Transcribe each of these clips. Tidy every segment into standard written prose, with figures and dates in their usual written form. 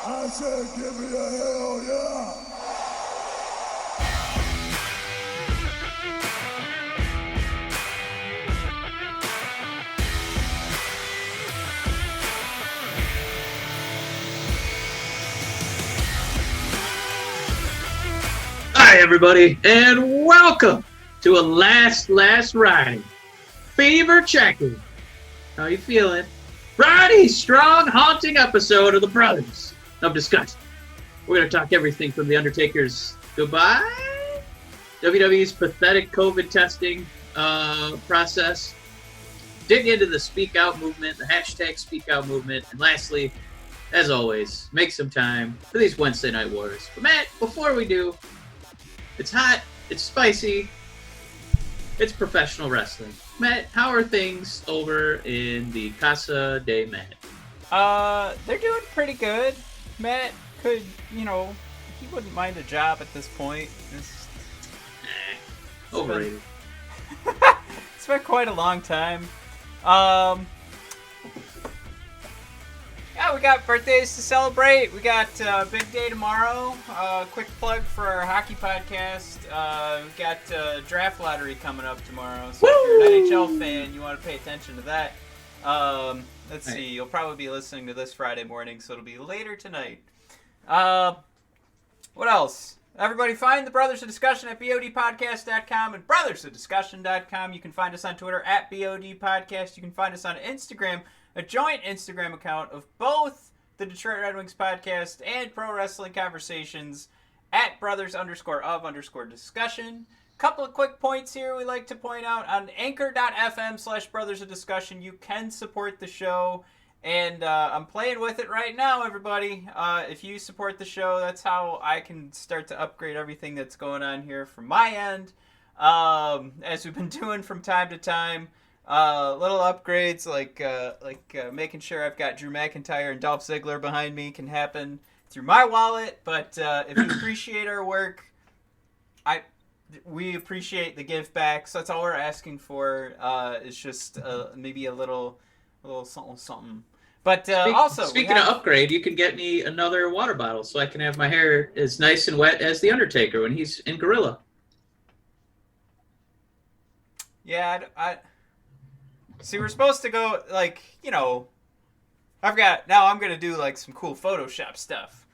I said, give me a hell yeah. Hi, everybody, and welcome to a last riding fever checking. How you feeling? Roddy Strong haunting episode of the Brothers of Discussion. We're going to talk everything from the Undertaker's goodbye, WWE's pathetic COVID testing process, dig into the SpeakOut movement, the hashtag SpeakOut movement, and lastly, as always, make some time for these Wednesday Night Wars. But Matt, before we do, it's hot, it's spicy, it's professional wrestling. Matt, how are things over in the Casa de Matt? They're doing pretty good. Matt could, he wouldn't mind a job at this point. Overrated. It's been quite a long time. Yeah, we got birthdays to celebrate. We got a big day tomorrow. Quick plug for our hockey podcast. We got draft lottery coming up tomorrow. So if you're an NHL fan, you want to pay attention to that. Let's see. You'll probably be listening to this Friday morning, so it'll be later tonight. What else? Everybody find the Brothers of Discussion at bodpodcast.com and brothersofdiscussion.com. You can find us on Twitter at bodpodcast. You can find us on Instagram, a joint Instagram account of both the Detroit Red Wings podcast and Pro Wrestling Conversations at brothers_of_discussion. Couple of quick points here we like to point out. On anchor.fm/brothers of discussion, you can support the show. And I'm playing with it right now, everybody. If you support the show, that's how I can start to upgrade everything that's going on here from my end. As we've been doing from time to time. Little upgrades like making sure I've got Drew McIntyre and Dolph Ziggler behind me can happen through my wallet. But if you appreciate our work, we appreciate the give back. So that's all we're asking for. Is just maybe a little something. But also, speaking of upgrade, you can get me another water bottle so I can have my hair as nice and wet as the Undertaker when he's in Gorilla. Yeah, I see, we're supposed to go, I'm going to do, some cool Photoshop stuff.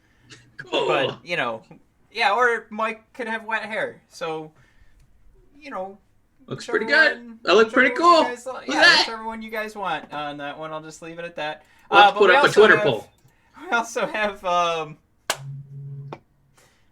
Cool. But, or Mike could have wet hair. So, Looks pretty good. I look pretty cool. Whichever one you guys want on that one. I'll just leave it at that. Let's put up a Twitter poll. We also have,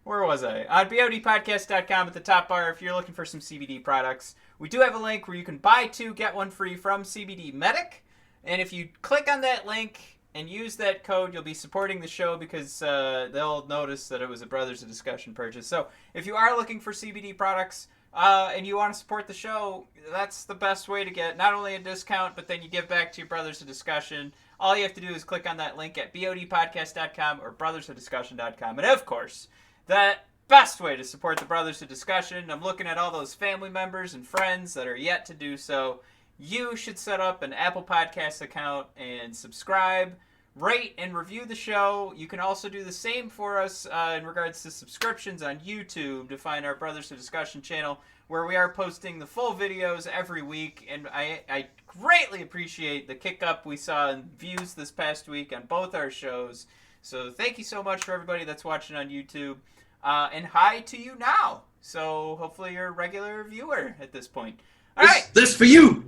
where was I? On bodpodcast.com at the top bar if you're looking for some CBD products. We do have a link where you can buy 2, get 1 free from CBD Medic. And if you click on that link and use that code, you'll be supporting the show because they'll notice that it was a Brothers of Discussion purchase. So if you are looking for CBD products and you want to support the show, that's the best way to get not only a discount, but then you give back to your Brothers of Discussion. All you have to do is click on that link at bodpodcast.com or brothersofdiscussion.com. And of course, that best way to support the Brothers of Discussion, I'm looking at all those family members and friends that are yet to do so. You should set up an Apple Podcasts account and subscribe, rate, and review the show. You can also do the same for us in regards to subscriptions on YouTube to find our Brothers of Discussion channel, where we are posting the full videos every week. And I greatly appreciate the kick-up we saw in views this past week on both our shows. So thank you so much for everybody that's watching on YouTube. And hi to you now. So hopefully you're a regular viewer at this point. All right. This for you.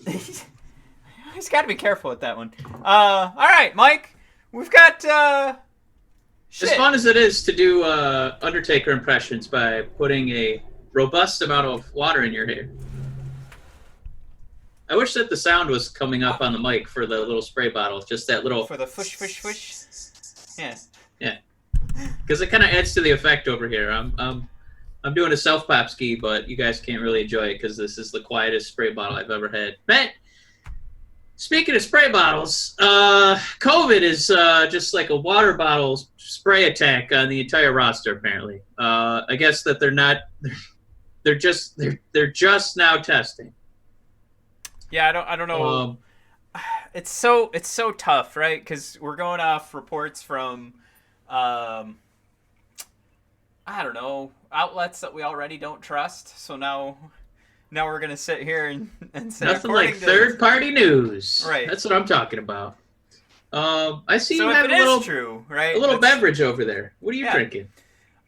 He's got to be careful with that one. All right, Mike. We've got as fun as it is to do Undertaker impressions by putting a robust amount of water in your hair. I wish that the sound was coming up on the mic for the little spray bottle. Just that little... For the fush. Yeah. Yeah. Because it kind of adds to the effect over here. I'm doing a self-pop ski, but you guys can't really enjoy it because this is the quietest spray bottle I've ever had. Matt, speaking of spray bottles, COVID is just like a water bottle spray attack on the entire roster, apparently. I guess that they're just now testing. Yeah, I don't know. It's so tough, right? Because we're going off reports from I don't know, outlets that we already don't trust. So now we're gonna sit here and say nothing like third-party news. Right. That's what I'm talking about. I see so you if have it a little, is true, right? a little beverage over there. What are you drinking?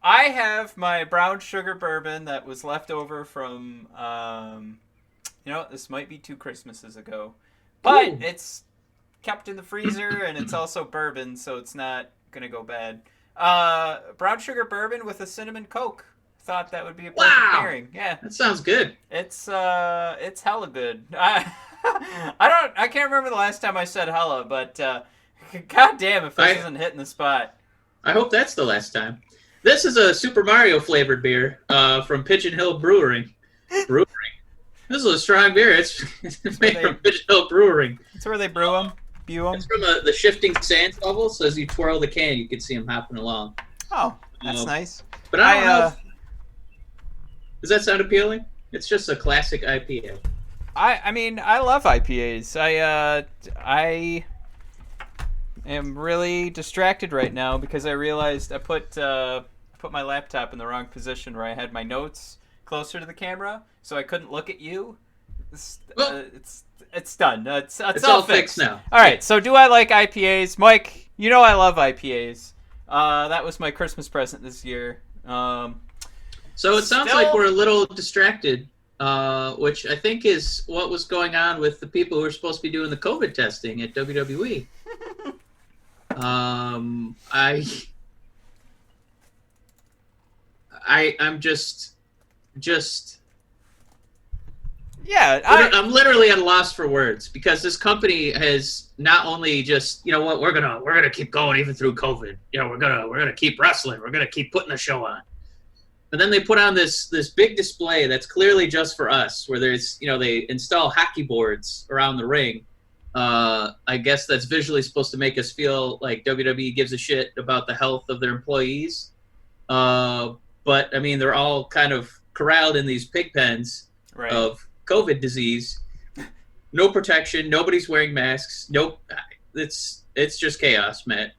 I have my brown sugar bourbon that was left over from, this might be 2 Christmases ago, but Ooh. it's kept in the freezer and it's also bourbon, so it's not gonna go bad. Brown sugar bourbon with a cinnamon Coke. Thought that would be a perfect pairing. Yeah, that sounds good. It's hella good. I can't remember the last time I said hella, but god damn if this isn't hitting the spot. I hope that's the last time. This is a Super Mario flavored beer from Pigeon Hill Brewing. This is a strong beer. It's made from Pigeon Hill Brewing. That's where they brew them. It's from the shifting sands level, so as you twirl the can, you can see them hopping along. Oh, that's nice. But I don't know. Does that sound appealing? It's just a classic IPA. I mean, I love IPAs. I am really distracted right now because I realized I put my laptop in the wrong position where I had my notes closer to the camera, so I couldn't look at you. It's done. It's all fixed now. All right. So do I like IPAs, Mike? You know I love IPAs. That was my Christmas present this year. So it sounds like we're a little distracted, which I think is what was going on with the people who were supposed to be doing the COVID testing at WWE. I'm just. Yeah, I'm literally at a loss for words because this company has not only just, you know what, we're gonna keep going even through COVID. You know, we're gonna keep wrestling. We're gonna keep putting the show on. And then they put on this big display that's clearly just for us, where there's, they install hockey boards around the ring. I guess that's visually supposed to make us feel like WWE gives a shit about the health of their employees. But I mean, they're all kind of corralled in these pig pens of COVID disease. No protection. Nobody's wearing masks. Nope. It's just chaos, Matt.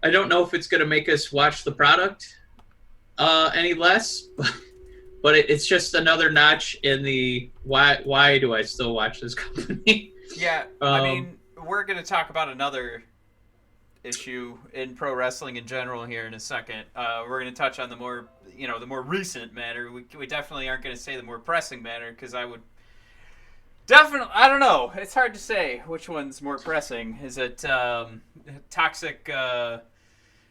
I don't know if it's going to make us watch the product any less, but it's just another notch in the why do I still watch this company? Yeah, I mean, we're going to talk about another issue in pro wrestling in general here in a second. We're going to touch on the more recent matter. We definitely aren't going to say the more pressing matter because I don't know. It's hard to say which one's more pressing. Is it toxic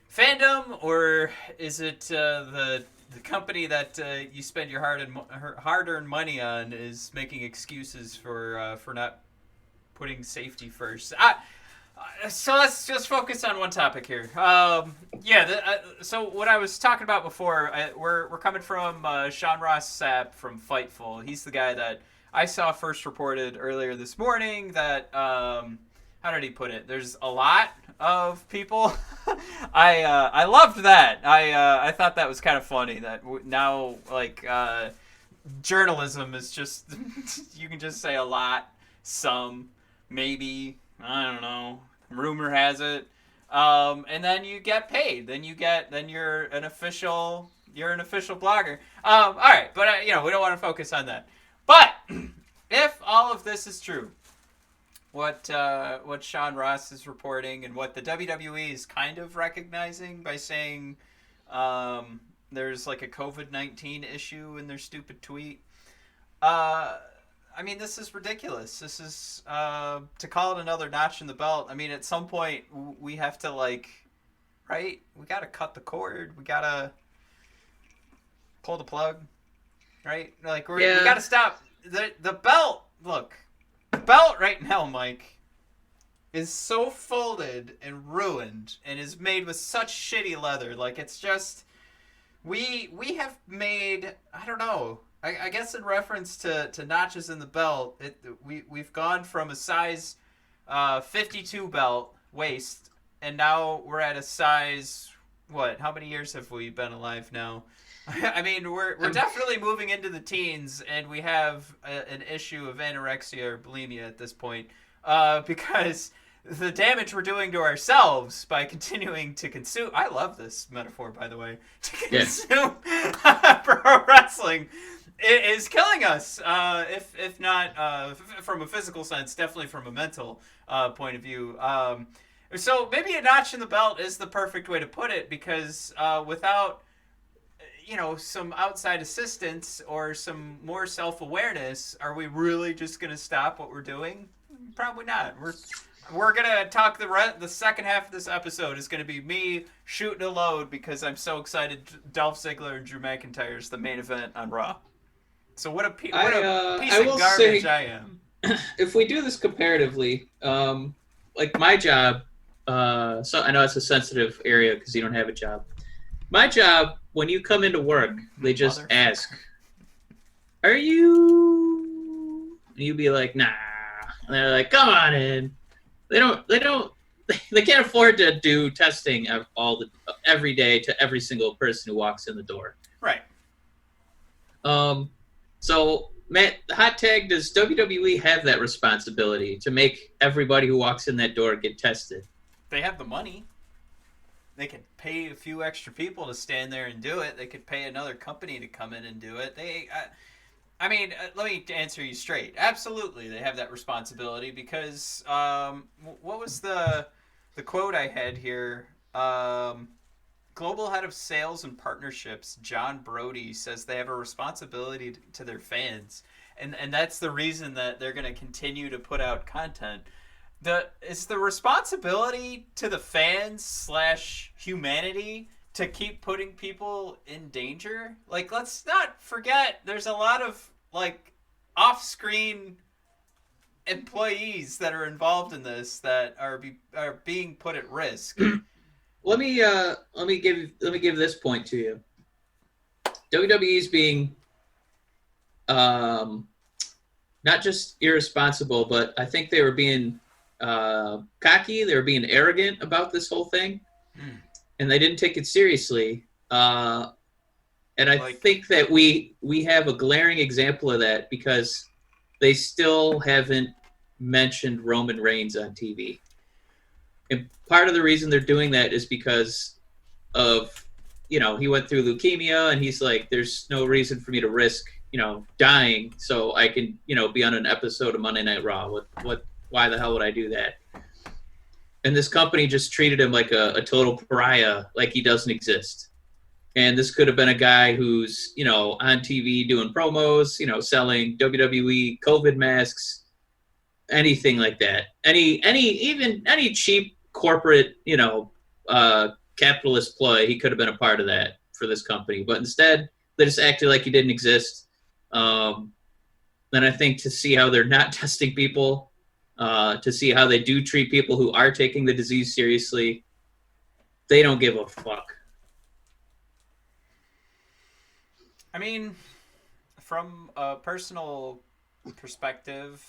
fandom, or is it the company that you spend your hard-earned money on is making excuses for not putting safety first? So let's just focus on one topic here. So what I was talking about before, we're coming from Sean Ross Sapp from Fightful. He's the guy that I saw first reported earlier this morning that, how did he put it? There's a lot of people. I loved that. I thought that was kind of funny that now, journalism is just, you can just say a lot, some, maybe, I don't know. Rumor has it. And then you get paid. Then you're an official blogger. All right, but we don't want to focus on that. But if all of this is true, what Sean Ross is reporting and what the WWE is kind of recognizing by saying there's like a COVID-19 issue in their stupid tweet. I mean, this is ridiculous. This is, to call it another notch in the belt. I mean, at some point, we have to, right? We got to cut the cord. We got to pull the plug, right? We got to stop. The belt, look, the belt right now, Mike, is so folded and ruined and is made with such shitty leather. It's just, we have made, I don't know, I guess in reference to notches in the belt, we've gone from a size 52 belt waist, and now we're at a size, what? How many years have we been alive now? I mean, we're definitely moving into the teens, and we have an issue of anorexia or bulimia at this point, because the damage we're doing to ourselves by continuing to consume. I love this metaphor, by the way. To consume pro wrestling is killing us. If not from a physical sense, definitely from a mental point of view. So maybe a notch in the belt is the perfect way to put it, because without some outside assistance or some more self-awareness, are we really just going to stop what we're doing? Probably not. We're going to talk the second half of this episode is going to be me shooting a load because I'm so excited Dolph Ziggler and Drew McIntyre is the main event on Raw. So what a piece of garbage I am. If we do this comparatively, like my job, so I know it's a sensitive area because you don't have a job. My job, when you come into work, they just ask, "Are you?" And you be like, "Nah." And they're like, "Come on in." They can't afford to do testing every day to every single person who walks in the door. Right. So, Matt, the hot tag, does WWE have that responsibility to make everybody who walks in that door get tested? They have the money. They could pay a few extra people to stand there and do it. They could pay another company to come in and do it. Let me answer you straight. Absolutely, they have that responsibility because what was the quote I had here? Global head of sales and partnerships, John Brody, says they have a responsibility to their fans, and that's the reason that they're going to continue to put out content. It's the responsibility to the fans / humanity to keep putting people in danger. Like, let's not forget, there's a lot of off-screen employees that are involved in this that are being put at risk. Let me give this point to you. WWE's being not just irresponsible, but I think they were being cocky. They were being arrogant about this whole thing, and they didn't take it seriously. And I think that we have a glaring example of that because they still haven't mentioned Roman Reigns on TV. And part of the reason they're doing that is because of, he went through leukemia and he's like, there's no reason for me to risk, dying so I can, be on an episode of Monday Night Raw. Why the hell would I do that? And this company just treated him like a total pariah, like he doesn't exist. And this could have been a guy who's, on TV doing promos, selling WWE COVID masks, anything like that. Any cheap corporate, capitalist ploy, he could have been a part of that for this company. But instead, they just acted like he didn't exist. Then I think to see how they're not testing people, to see how they do treat people who are taking the disease seriously, they don't give a fuck. I mean, from a personal perspective,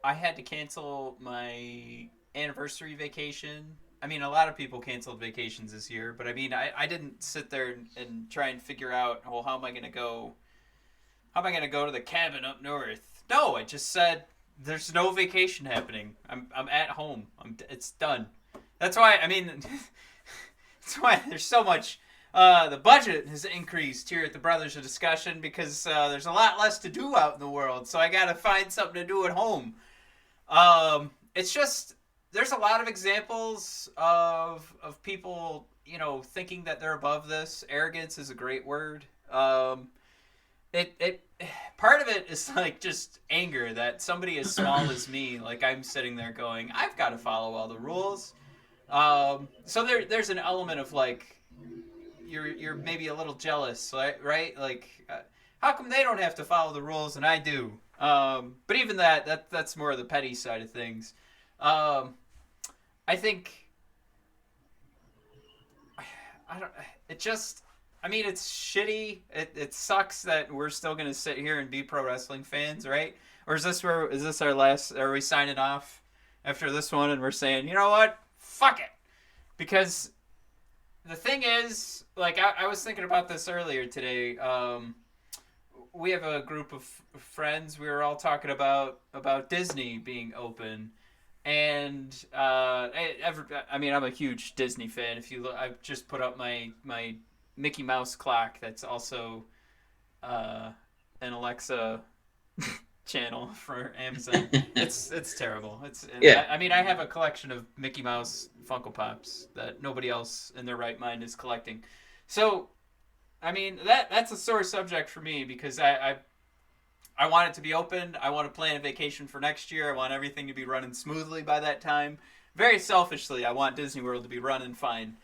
I had to cancel my anniversary vacation. I mean, a lot of people canceled vacations this year, but I mean, I didn't sit there and try and figure out, how am I going to go? How am I going to go to the cabin up north? No, I just said there's no vacation happening. I'm at home. It's done. That's why. I mean, that's why there's so much. The budget has increased here at the Brothers of Discussion because there's a lot less to do out in the world. So I got to find something to do at home. It's just, there's a lot of examples of people, thinking that they're above this. Arrogance is a great word. Part of it is just anger that somebody as small as me, I'm sitting there going, I've got to follow all the rules. So there's an element of you're maybe a little jealous, right? How come they don't have to follow the rules and I do? But even that's more of the petty side of things. I think it's shitty. It sucks that we're still gonna sit here and be pro wrestling fans, right? Or is this our last? Are we signing off after this one and we're saying, you know what? Fuck it. Because the thing is, I was thinking about this earlier today. we have a group of friends. We were all talking about Disney being open, and I mean, I'm a huge Disney fan. If you look, I've just put up my Mickey Mouse clock. That's also an Alexa channel for Amazon. It's terrible. Yeah. I mean, I have a collection of Mickey Mouse Funko Pops that nobody else in their right mind is collecting. So, I mean, that's a sore subject for me because I want it to be open. I want to plan a vacation for next year. I want everything to be running smoothly by that time. Very selfishly, I want Disney World to be running fine.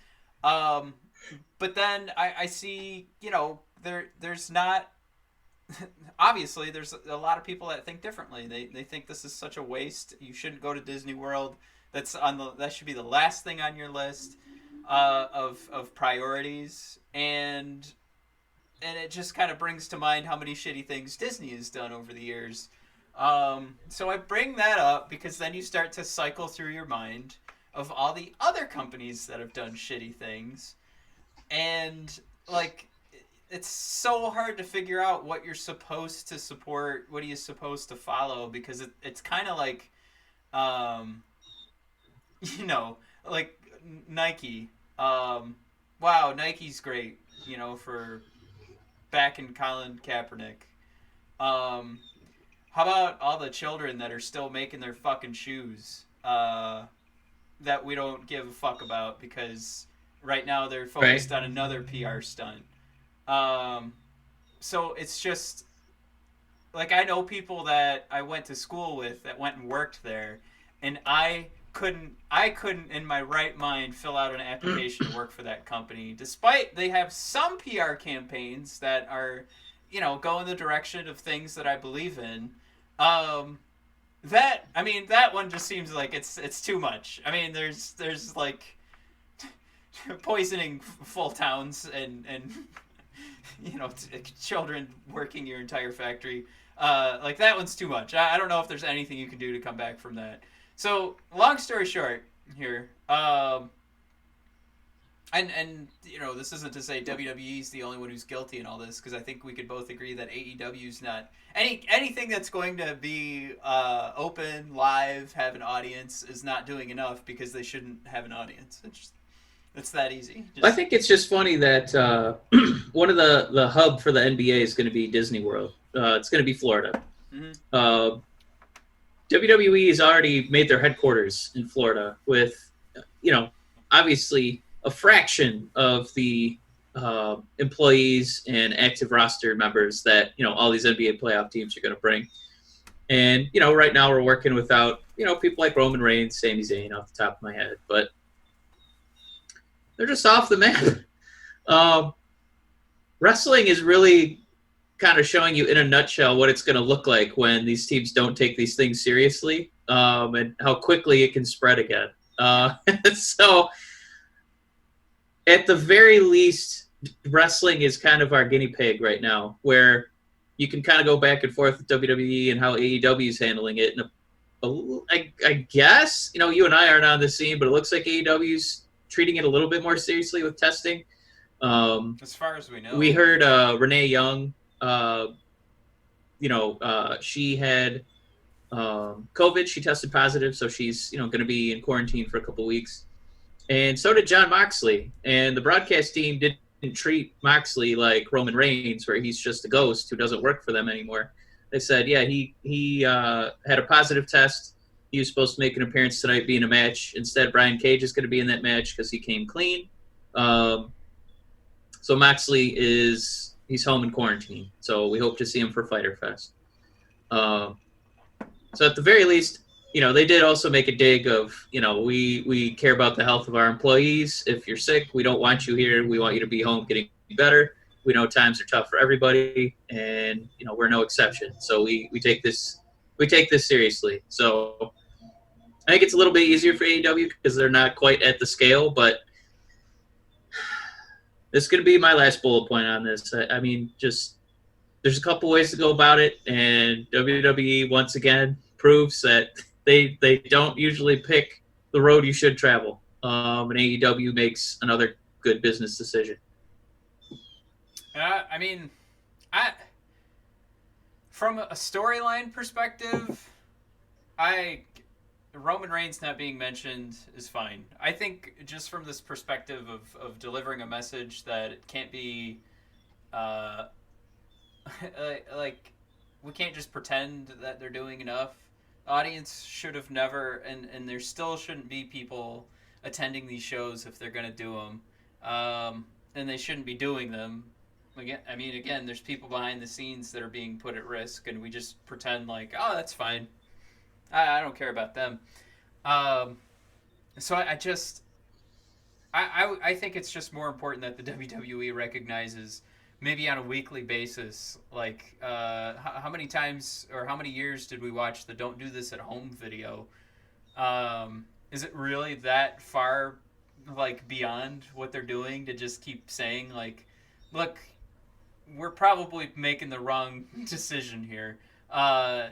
But then I see, there's not. Obviously, there's a lot of people that think differently. They think this is such a waste. You shouldn't go to Disney World. That should be the last thing on your list of priorities. And it just kind of brings to mind how many shitty things Disney has done over the years. So I bring that up because then you start to cycle through your mind of all the other companies that have done shitty things, and it's so hard to figure out what you're supposed to support, what are you supposed to follow, because it's kind of like, like Nike. Wow, Nike's great, for backing Colin Kaepernick. How about all the children that are still making their fucking shoes that we don't give a fuck about because right now they're focused on another PR stunt. So it's just like, I know people that I went to school with that went and worked there, and I couldn't in my right mind fill out an application to work for that company, despite they have some PR campaigns that are, go in the direction of things that I believe in. That one just seems like it's too much. I mean, there's like poisoning full towns and children working your entire factory. Like, that one's too much. I don't know if there's anything you can do to come back from that. So, long story short here, and this isn't to say WWE's the only one who's guilty in all this, because I think we could both agree that AEW's not anything that's going to be open, live, have an audience is not doing enough, because they shouldn't have an audience. It's that easy. I think it's just funny that one of the hub for the NBA is going to be Disney World. It's going to be Florida. Mm-hmm. WWE has already made their headquarters in Florida with, obviously a fraction of the employees and active roster members that, all these NBA playoff teams are going to bring. And, right now we're working without, people like Roman Reigns, Sami Zayn off the top of my head, but they're just off the map. Wrestling is really kind of showing you in a nutshell what it's going to look like when these teams don't take these things seriously, and how quickly it can spread again. So at the very least, wrestling is kind of our guinea pig right now, where you can kind of go back and forth with WWE and how AEW is handling it. And I guess, you and I aren't on the scene, but it looks like AEW's treating it a little bit more seriously with testing. As far as we know. We heard Renee Young, she had COVID. She tested positive, so she's going to be in quarantine for a couple weeks. And so did Jon Moxley. And the broadcast team didn't treat Moxley like Roman Reigns, where he's just a ghost who doesn't work for them anymore. They said, yeah, he had a positive test. He was supposed to make an appearance tonight, be in a match. Instead, Brian Cage is going to be in that match because he came clean. So Moxley he's home in quarantine. So we hope to see him for Fyter Fest. So at the very least, they did also make a dig of, we care about the health of our employees. If you're sick, we don't want you here. We want you to be home getting better. We know times are tough for everybody, and, we're no exception. So we take this seriously. So I think it's a little bit easier for AEW because they're not quite at the scale, but this is going to be my last bullet point on this. I mean, just there's a couple ways to go about it, and WWE once again proves that they don't usually pick the road you should travel. And AEW makes another good business decision. From a storyline perspective, Roman Reigns not being mentioned is fine. I think just from this perspective of delivering a message that it can't be, like, we can't just pretend that they're doing enough. Audience should have never, and there still shouldn't be people attending these shows if they're going to do them. And they shouldn't be doing them. Again, there's people behind the scenes that are being put at risk, and we just pretend like, oh, that's fine. I don't care about them. So I think it's just more important that the WWE recognizes, maybe on a weekly basis, like, how many times or how many years did we watch the Don't Do This at Home video? Is it really that far, like, beyond what they're doing to just keep saying, like, look, we're probably making the wrong decision here.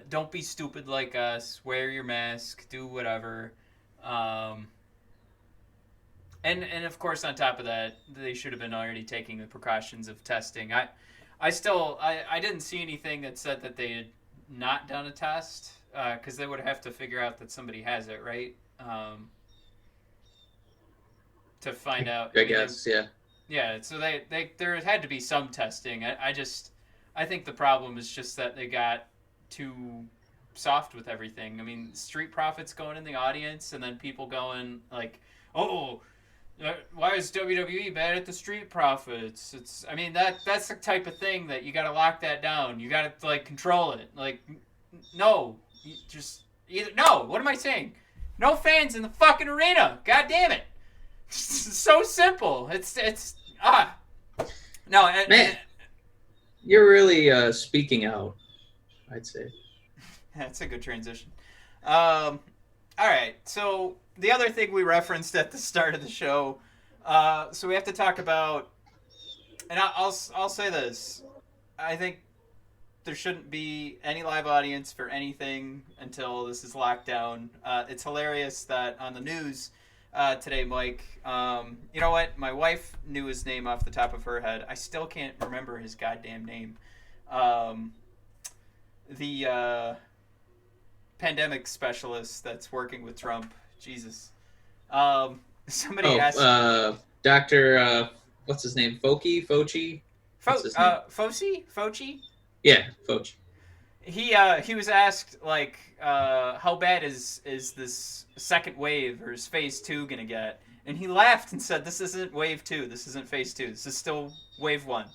Don't be stupid like us. Wear your mask. Do whatever. And of course, on top of that, they should have been already taking the precautions of testing. I didn't see anything that said that they had not done a test, because they would have to figure out that somebody has it, right? To find out. I guess, yeah. Yeah, so there had to be some testing. I think the problem is just that they got too soft with everything. I mean, Street Profits going in the audience, and then people going like, "Oh, why is WWE bad at the Street Profits?" That's the type of thing that you got to lock that down. You got to, like, control it. Like, no, no. What am I saying? No fans in the fucking arena. God damn it. It's so simple. No, man, you're really speaking out, I'd say. That's a good transition. All right, so the other thing we referenced at the start of the show, so we have to talk about, and I'll say this, I think there shouldn't be any live audience for anything until this is locked down. It's hilarious that on the news today, Mike, you know what? My wife knew his name off the top of her head. I still can't remember his goddamn name. The pandemic specialist that's working with Trump. Jesus. Somebody asked... Dr. What's his name? Fauci? Fauci? Yeah, Fauci. He was asked, like, how bad is this second wave, or is phase 2 gonna get? And he laughed and said, "This isn't wave 2. This isn't phase 2. This is still wave 1.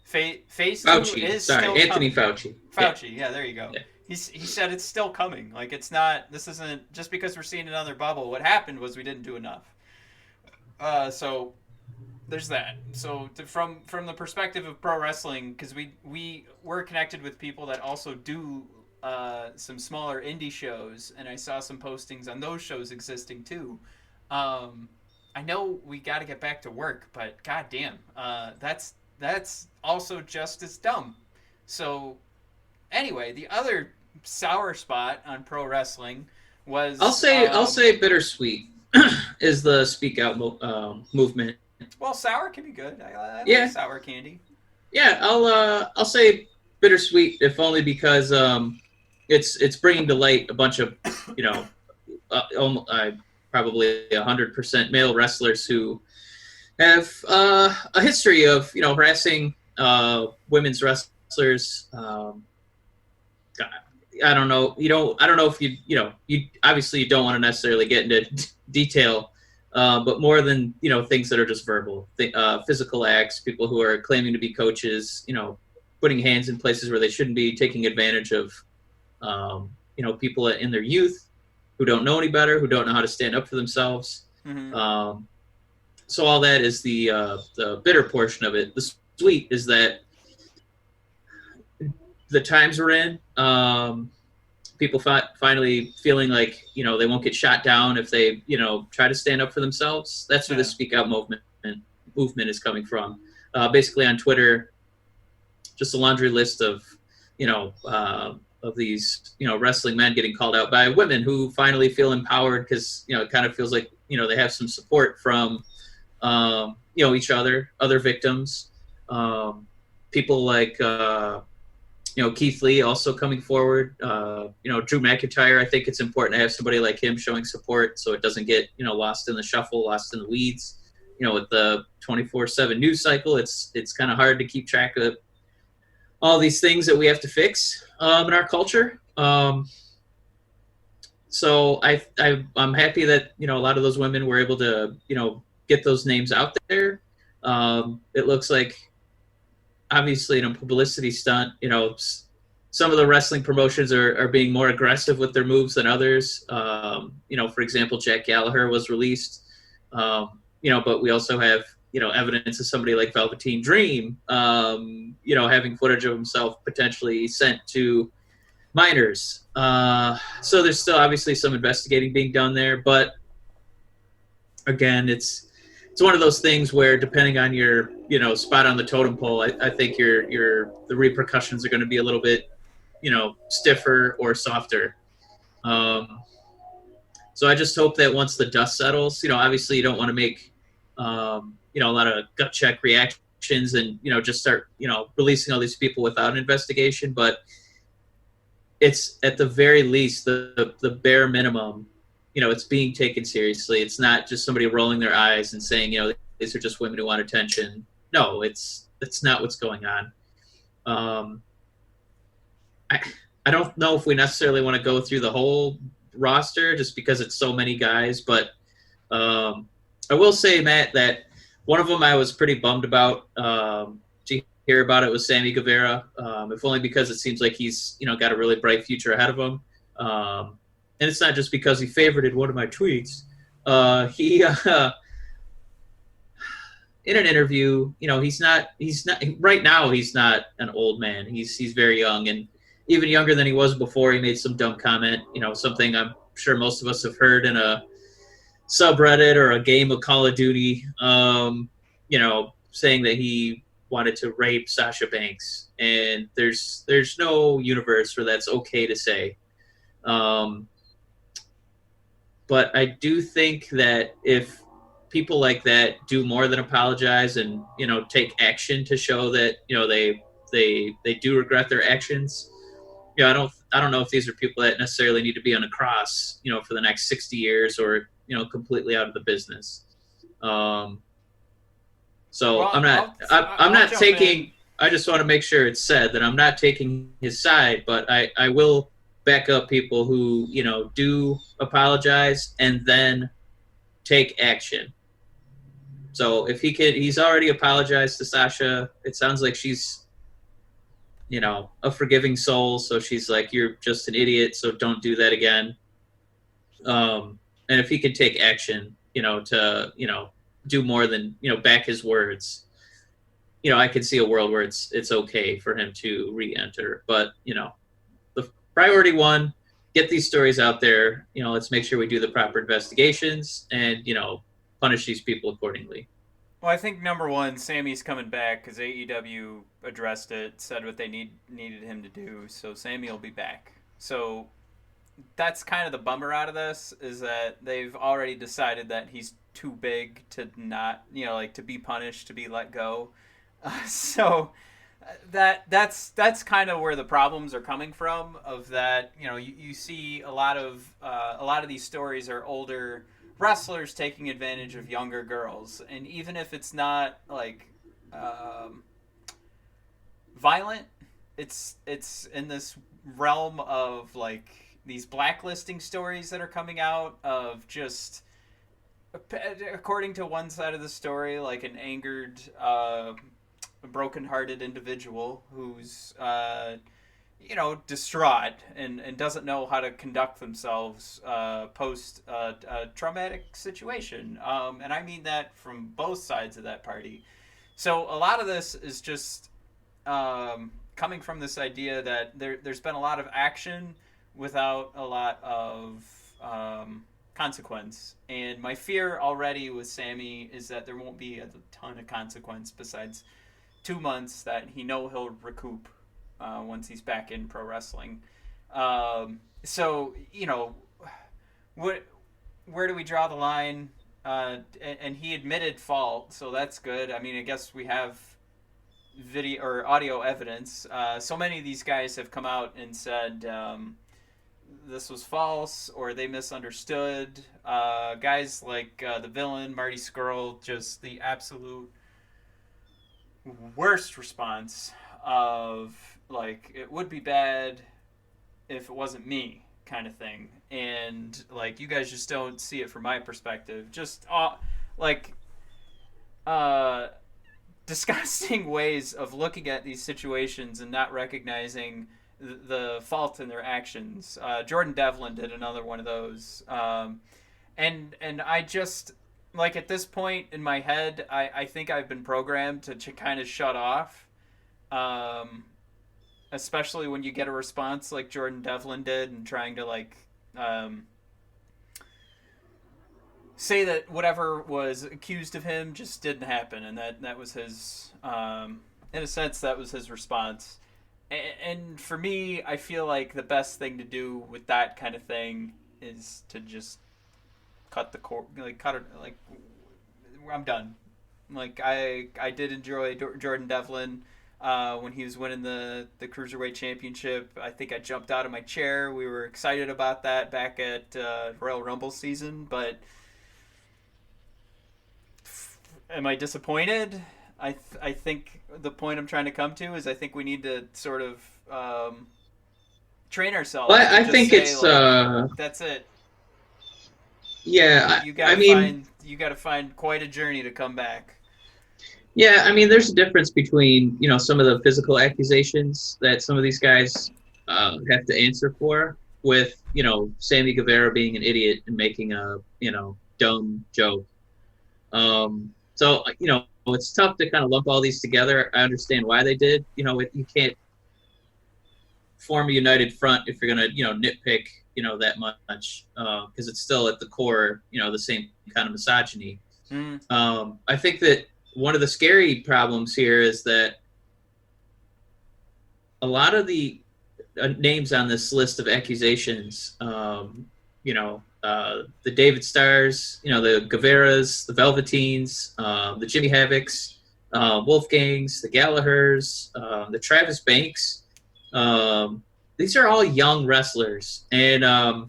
Phase 2 is still Anthony coming." Fauci. Yeah, there you go. Yeah. He said it's still coming. Like, it's not. This isn't just because we're seeing another bubble. What happened was we didn't do enough. So there's that. So from the perspective of pro wrestling, because we're connected with people that also do some smaller indie shows, and I saw some postings on those shows existing too. I know we got to get back to work, but goddamn, that's also just as dumb. So anyway, the other sour spot on pro wrestling was I'll say bittersweet is the SpeakOut movement. Well, sour can be good. I like sour candy. Yeah, I'll say bittersweet, if only because it's bringing to light a bunch of, probably 100% male wrestlers who have a history of harassing women's wrestlers. I don't know. I don't know if you obviously you don't want to necessarily get into detail. But more than, things that are just verbal, physical acts, people who are claiming to be coaches, putting hands in places where they shouldn't be, taking advantage of, people in their youth who don't know any better, who don't know how to stand up for themselves. Mm-hmm. So all that is the bitter portion of it. The sweet is that the times we're in, people finally feeling like, they won't get shot down if they, try to stand up for themselves. That's where the Speak Out movement is coming from. Basically on Twitter, just a laundry list of these, wrestling men getting called out by women who finally feel empowered because, it kind of feels like, they have some support from, each other victims. People like Keith Lee also coming forward. Drew McIntyre, I think it's important to have somebody like him showing support so it doesn't get, lost in the shuffle, lost in the weeds. With the 24/7 news cycle, it's kind of hard to keep track of all these things that we have to fix in our culture. So I'm happy that, a lot of those women were able to, get those names out there. It looks like, obviously, in a publicity stunt, some of the wrestling promotions are being more aggressive with their moves than others. For example, Jack Gallagher was released, but we also have, evidence of somebody like Velveteen Dream, having footage of himself potentially sent to minors. So there's still obviously some investigating being done there, but again, it's one of those things where depending on your, spot on the totem pole, I think the repercussions are going to be a little bit, stiffer or softer. So I just hope that once the dust settles, obviously you don't want to make, a lot of gut check reactions and, just start, releasing all these people without an investigation. But it's at the very least the bare minimum, it's being taken seriously. It's not just somebody rolling their eyes and saying, these are just women who want attention. No, it's not what's going on. I don't know if we necessarily want to go through the whole roster just because it's so many guys, but I will say, Matt, that one of them I was pretty bummed about. To hear about it was Sammy Guevara, if only because it seems like he's got a really bright future ahead of him. And it's not just because he favorited one of my tweets. He in an interview, he's not right now. He's not an old man. He's very young, and even younger than he was before. He made some dumb comment, something I'm sure most of us have heard in a subreddit or a game of Call of Duty, saying that he wanted to rape Sasha Banks, and there's no universe where that's okay to say. But I do think that if people like that do more than apologize and, take action to show that, they do regret their actions, I don't know if these are people that necessarily need to be on a cross, for the next 60 years or, completely out of the business. So well, I'm not taking, I just want to make sure it's said that I'm not taking his side, but I will back up people who, do apologize and then take action. So if he's already apologized to Sasha. It sounds like she's, a forgiving soul. So she's like, you're just an idiot, so don't do that again. And if he can take action, to, do more than, back his words, I could see a world where it's okay for him to re-enter. But, the priority one, get these stories out there. Let's make sure we do the proper investigations and, punish these people accordingly. Well, I think number one, Sammy's coming back because AEW addressed it, said what they needed him to do. So Sammy will be back. So that's kind of the bummer out of this, is that they've already decided that he's too big to not, to be punished, to be let go. So that's kind of where the problems are coming from. Of that, you see a lot of these stories are older wrestlers taking advantage of younger girls, and even if it's not like violent, it's in this realm of like these blacklisting stories that are coming out of just, according to one side of the story, like an angered, broken-hearted individual who's distraught and doesn't know how to conduct themselves post a traumatic situation. And I mean that from both sides of that party. So a lot of this is just coming from this idea that there's been a lot of action without a lot of consequence. And my fear already with Sammy is that there won't be a ton of consequence besides 2 months that he'll recoup once he's back in pro wrestling. So, where do we draw the line? And he admitted fault, so that's good. I mean, I guess we have video or audio evidence. So many of these guys have come out and said this was false or they misunderstood. Guys like the villain, Marty Scurll, just the absolute worst response of, like, it would be bad if it wasn't me kind of thing. And, like, you guys just don't see it from my perspective. Just, disgusting ways of looking at these situations and not recognizing the fault in their actions. Jordan Devlin did another one of those. And I just, like, at this point in my head, I think I've been programmed to kind of shut off. Especially when you get a response like Jordan Devlin did and trying to, like, say that whatever was accused of him just didn't happen, and that was his, in a sense, that was his response. And for me, I feel like the best thing to do with that kind of thing is to just cut it, like, I'm done. Like, I did enjoy Jordan Devlin when he was winning the Cruiserweight Championship. I think I jumped out of my chair. We were excited about that back at Royal Rumble season, but am I disappointed? I think the point I'm trying to come to is I think we need to sort of train ourselves. Well, I think say, it's like, that's it. Yeah, you got to find quite a journey to come back. Yeah, I mean, there's a difference between, you know, some of the physical accusations that some of these guys have to answer for, with, you know, Sammy Guevara being an idiot and making a, you know, dumb joke. So, you know, it's tough to kind of lump all these together. I understand why they did. You know, you can't form a united front if you're going to, you know, nitpick, you know, that much, because it's still at the core, you know, the same kind of misogyny. I think that one of the scary problems here is that a lot of the names on this list of accusations, you know, the David Starrs, you know, the Guevaras, the Velveteens, the Jimmy Havocs, Wolfgangs, the Gallaghers, the Travis Banks. These are all young wrestlers, and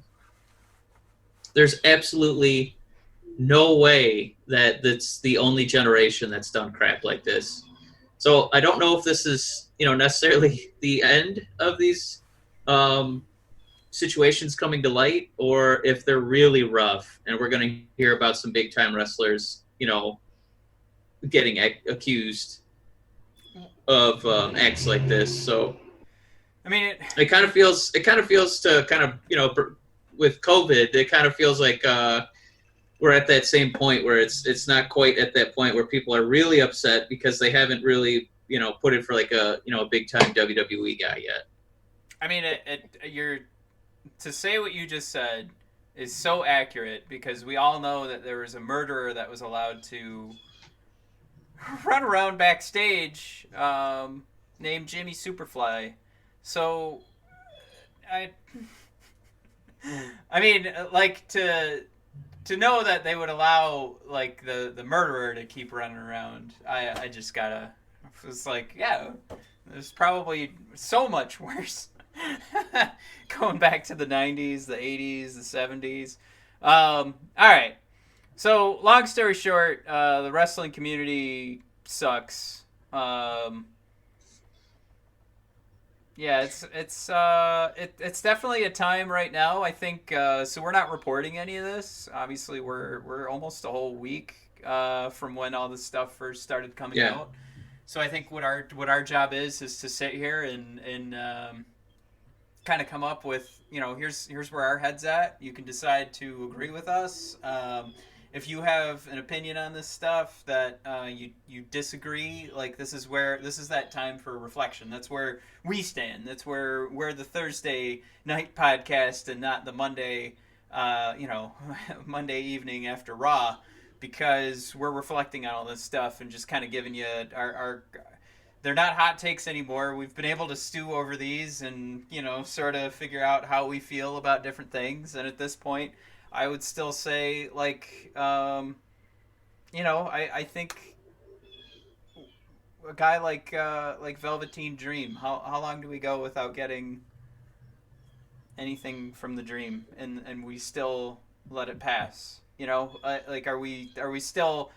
there's absolutely no way that that's the only generation that's done crap like this. So I don't know if this is, you know, necessarily the end of these situations coming to light, or if they're really rough and we're going to hear about some big time wrestlers, you know, getting accused of acts like this. So I mean, it kind of feels to kind of, you know, with COVID, it kind of feels like we're at that same point where it's not quite at that point where people are really upset because they haven't really, you know, put it for like a, you know, a big time WWE guy yet. I mean, you're to say what you just said is so accurate, because we all know that there was a murderer that was allowed to run around backstage, named Jimmy Superfly. So I mean, like, to know that they would allow, like, the murderer to keep running around, I just gotta, it's like, yeah, there's probably so much worse. Going back to the 90s, the 80s, the 70s. All right. So, long story short, the wrestling community sucks. Yeah, it's definitely a time right now. I think so. We're not reporting any of this. Obviously, we're almost a whole week from when all this stuff first started coming out. So I think what our job is to sit here and kind of come up with, you know, here's where our head's at. You can decide to agree with us. If you have an opinion on this stuff that you disagree, like, this is that time for reflection. That's where we stand. That's where we're the Thursday night podcast and not the Monday, Monday evening after Raw, because we're reflecting on all this stuff and just kind of giving you our they're not hot takes anymore. We've been able to stew over these and, you know, sort of figure out how we feel about different things. And at this point, I would still say, like, you know, I think a guy like Velveteen Dream. How long do we go without getting anything from the Dream, and we still let it pass? Like are we still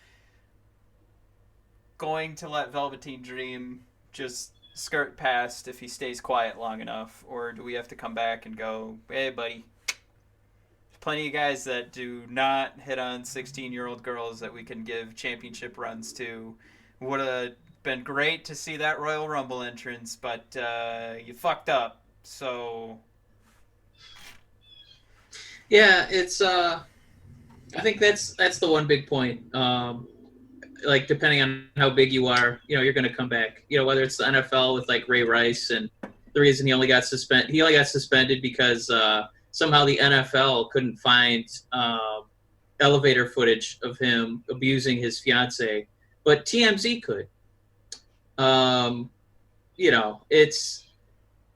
going to let Velveteen Dream just skirt past if he stays quiet long enough, or do we have to come back and go, hey buddy, there's plenty of guys that do not hit on 16-year-old girls that we can give championship runs to. Would have been great to see that Royal Rumble entrance, but you fucked up, so yeah, it's I think that's the one big point. Like, depending on how big you are, you're going to come back. Whether it's the NFL with like Reyes, and the reason he only got suspended because somehow the NFL couldn't find elevator footage of him abusing his fiance, but TMZ could. It's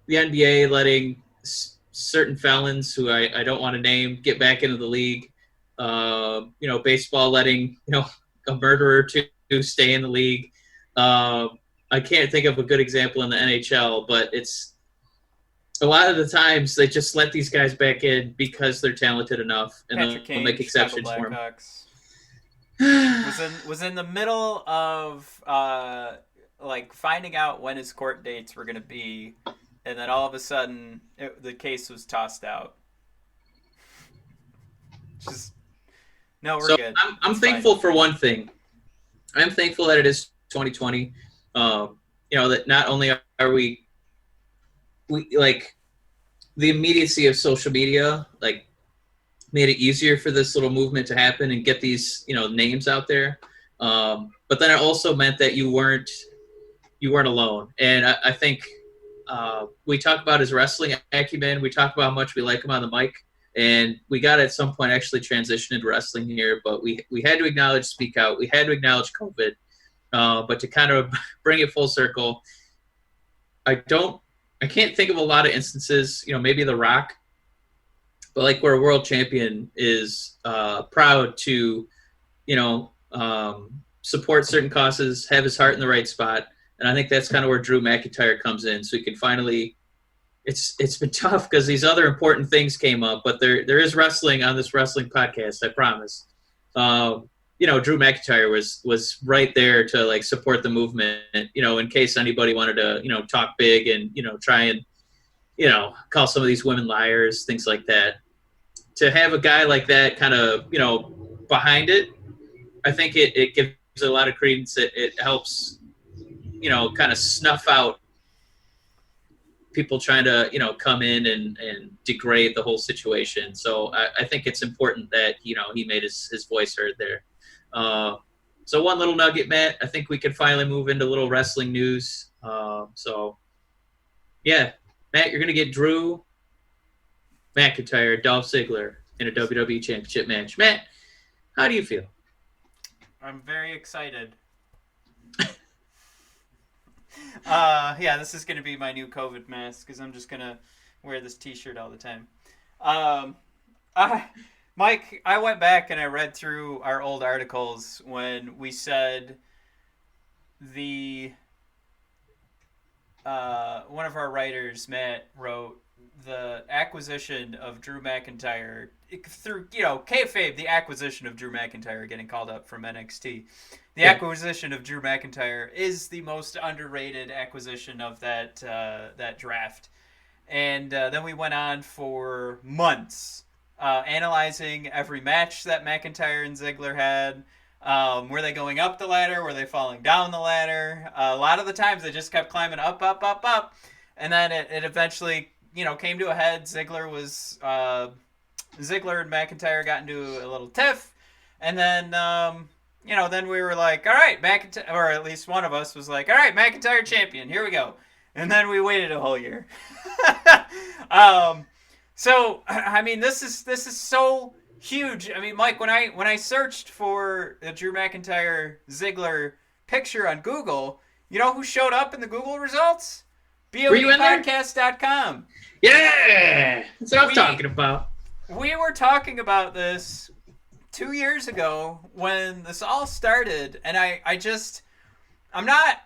the NBA letting certain felons who I don't want to name get back into the league. Baseball letting a murderer to stay in the league. I can't think of a good example in the NHL, but it's a lot of the times they just let these guys back in because they're talented enough, and they'll make exceptions for them. was in the middle of finding out when his court dates were going to be, and then all of a sudden the case was tossed out. We're good. I'm thankful for one thing. I'm thankful that it is 2020. That not only are we like the immediacy of social media, like, made it easier for this little movement to happen and get these, names out there. But then it also meant that you weren't alone. And I think we talk about his wrestling acumen. We talk about how much we like him on the mic. And we got to at some point actually transition into wrestling here, but we had to acknowledge SpeakOut. We had to acknowledge COVID. But to kind of bring it full circle, I can't think of a lot of instances, maybe The Rock, but like where a world champion is proud to, support certain causes, have his heart in the right spot. And I think that's kind of where Drew McIntyre comes in. So he can finally, it's been tough because these other important things came up, but there is wrestling on this wrestling podcast, I promise. Drew McIntyre was right there to like support the movement, in case anybody wanted to, talk big and, try and, call some of these women liars, things like that. To have a guy like that kind of, behind it, I think it gives a lot of credence. It helps, kind of snuff out people trying to, come in and degrade the whole situation. So I think it's important that, he made his voice heard there. So one little nugget, Matt, I think we could finally move into a little wrestling news. So yeah, Matt, you're going to get Drew McIntyre, Dolph Ziggler in a WWE Championship match. Matt, how do you feel? I'm very excited. Yeah, this is going to be my new COVID mask because I'm just going to wear this t-shirt all the time. Mike, I went back and I read through our old articles when we said one of our writers, Matt, wrote the acquisition of Drew McIntyre through, kayfabe, the acquisition of Drew McIntyre getting called up from NXT. The acquisition of Drew McIntyre is the most underrated acquisition of that draft. And then we went on for months analyzing every match that McIntyre and Ziggler had. Were they going up the ladder? Were they falling down the ladder? A lot of the times they just kept climbing up. And then it eventually, came to a head. Ziggler and McIntyre got into a little tiff. And then, then we were like, all right, McIntyre, or at least one of us was like, all right, McIntyre champion, here we go. And then we waited a whole year. So, I mean, this is so huge. I mean, Mike, when I searched for the Drew McIntyre Ziggler picture on Google, you know who showed up in the Google results? BODpodcast.com. Yeah! That's what I'm talking about. We were talking about this 2 years ago when this all started, and I'm not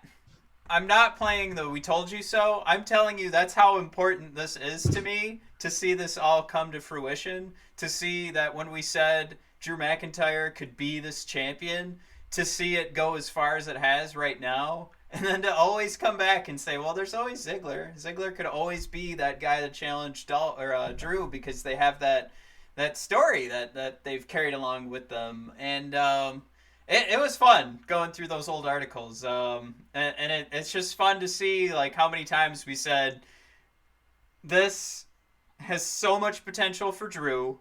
I'm not playing the "we told you so." I'm telling you that's how important this is to me, to see this all come to fruition, to see that when we said Drew McIntyre could be this champion, to see it go as far as it has right now, and then to always come back and say, well, there's always Ziggler. Ziggler could always be that guy that challenged Drew, because they have that story that they've carried along with them. And it was fun going through those old articles. And it's just fun to see like how many times we said this has so much potential for Drew,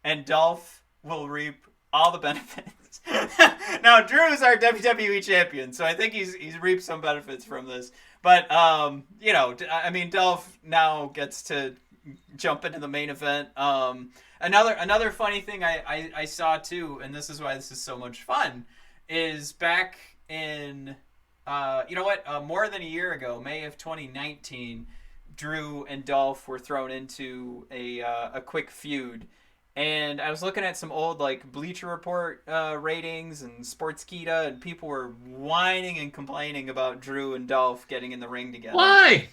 and Dolph will reap all the benefits. Now, Drew is our WWE champion, so I think he's reaped some benefits from this. But you know, I mean, Dolph now gets to jump into the main event. Another funny thing I saw too, and this is why this is so much fun, is back in more than a year ago, May of 2019, Drew and Dolph were thrown into a quick feud. And I was looking at some old like Bleacher Report ratings and Sportskeeda, and people were whining and complaining about Drew and Dolph getting in the ring together. Why?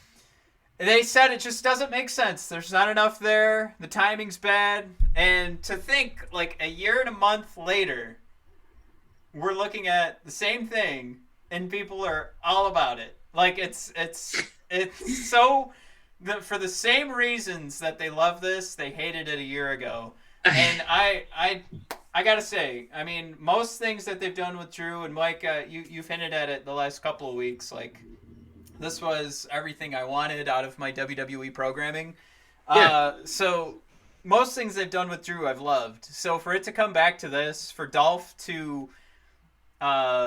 They said it just doesn't make sense. There's not enough there. The timing's bad. And to think like a year and a month later, we're looking at the same thing and people are all about it. Like it's so for the same reasons that they love this, they hated it a year ago. And I gotta say, I mean, most things that they've done with Drew and Mike, you've hinted at it the last couple of weeks. Like, this was everything I wanted out of my WWE programming. Yeah. So most things they've done with Drew, I've loved. So for it to come back to this, for Dolph to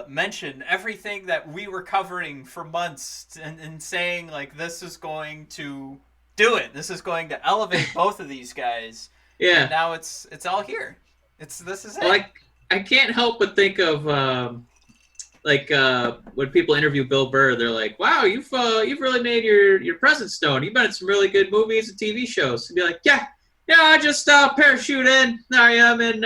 mention everything that we were covering for months and saying like, this is going to do it. This is going to elevate both of these guys. Yeah. And now it's all here. This is it. Like, I can't help but think of when people interview Bill Burr, they're like, "Wow, you've really made your presence known. You've been in some really good movies and TV shows." And be like, "Yeah, I just parachute in. There I am in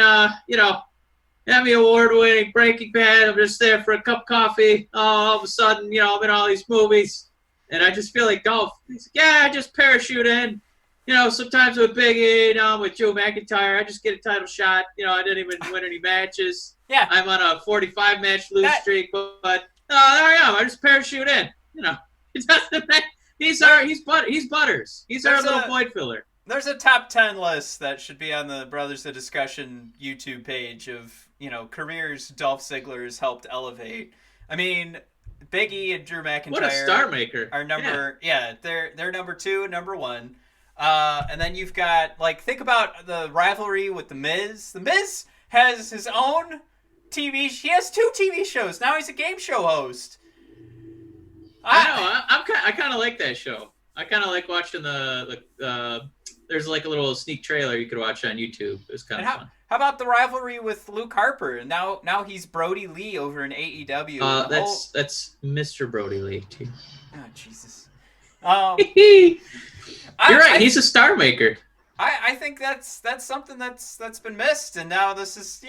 Emmy Award-winning Breaking Bad. I'm just there for a cup of coffee. All of a sudden, I'm in all these movies." And I just feel like Dolph. He's like, "Yeah, I just parachute in. Sometimes with Biggie, with Joe McIntyre, I just get a title shot. I didn't even win any matches. Yeah. I'm on a 45-match lose streak, but there I am. I just parachute in. It doesn't matter. He's Butters. He's our little void filler." There's a top 10 list that should be on the Brothers of Discussion YouTube page of, careers Dolph Ziggler has helped elevate. I mean, Big E and Drew McIntyre. What a star maker. Are they're number 2 and number 1. And then you've got, think about the rivalry with The Miz. The Miz has his own he has 2 TV shows. Now he's a game show host. I know. I kind of like that show. I kind of like watching there's like a little sneak trailer you could watch on YouTube. It was kind of fun. How about the rivalry with Luke Harper? And now he's Brody Lee over in AEW. That's Mr. Brody Lee too. Oh, Jesus. You're right. He's a star maker. I think that's something that's been missed, and now this is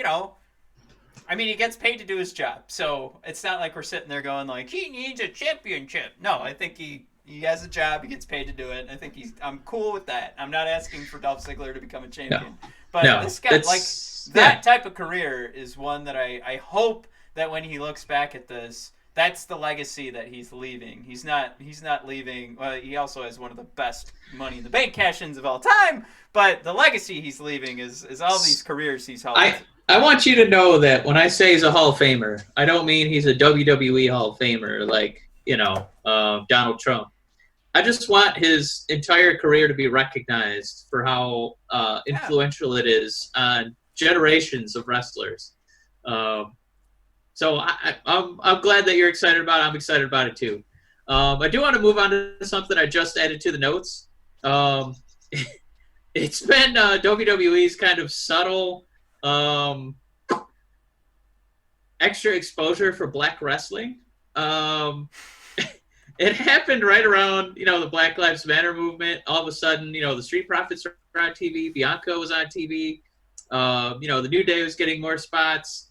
I mean, he gets paid to do his job, so it's not like we're sitting there going like he needs a championship. No, I think he has a job. He gets paid to do it. I think I'm cool with that. I'm not asking for Dolph Ziggler to become a champion, but this guy that type of career is one that I hope that when he looks back at this, that's the legacy that he's leaving. He's not leaving. Well, he also has one of the best Money in the Bank cash-ins of all time. But the legacy he's leaving is all these careers he's held. I want you to know that when I say he's a Hall of Famer, I don't mean he's a WWE Hall of Famer like Donald Trump. I just want his entire career to be recognized for how influential it is on generations of wrestlers. So I'm glad that you're excited about it. I'm excited about it too. I do want to move on to something I just added to the notes. It's been WWE's kind of subtle extra exposure for black wrestling. It happened right around, the Black Lives Matter movement. All of a sudden, the Street Profits were on TV. Bianca was on TV. The New Day was getting more spots.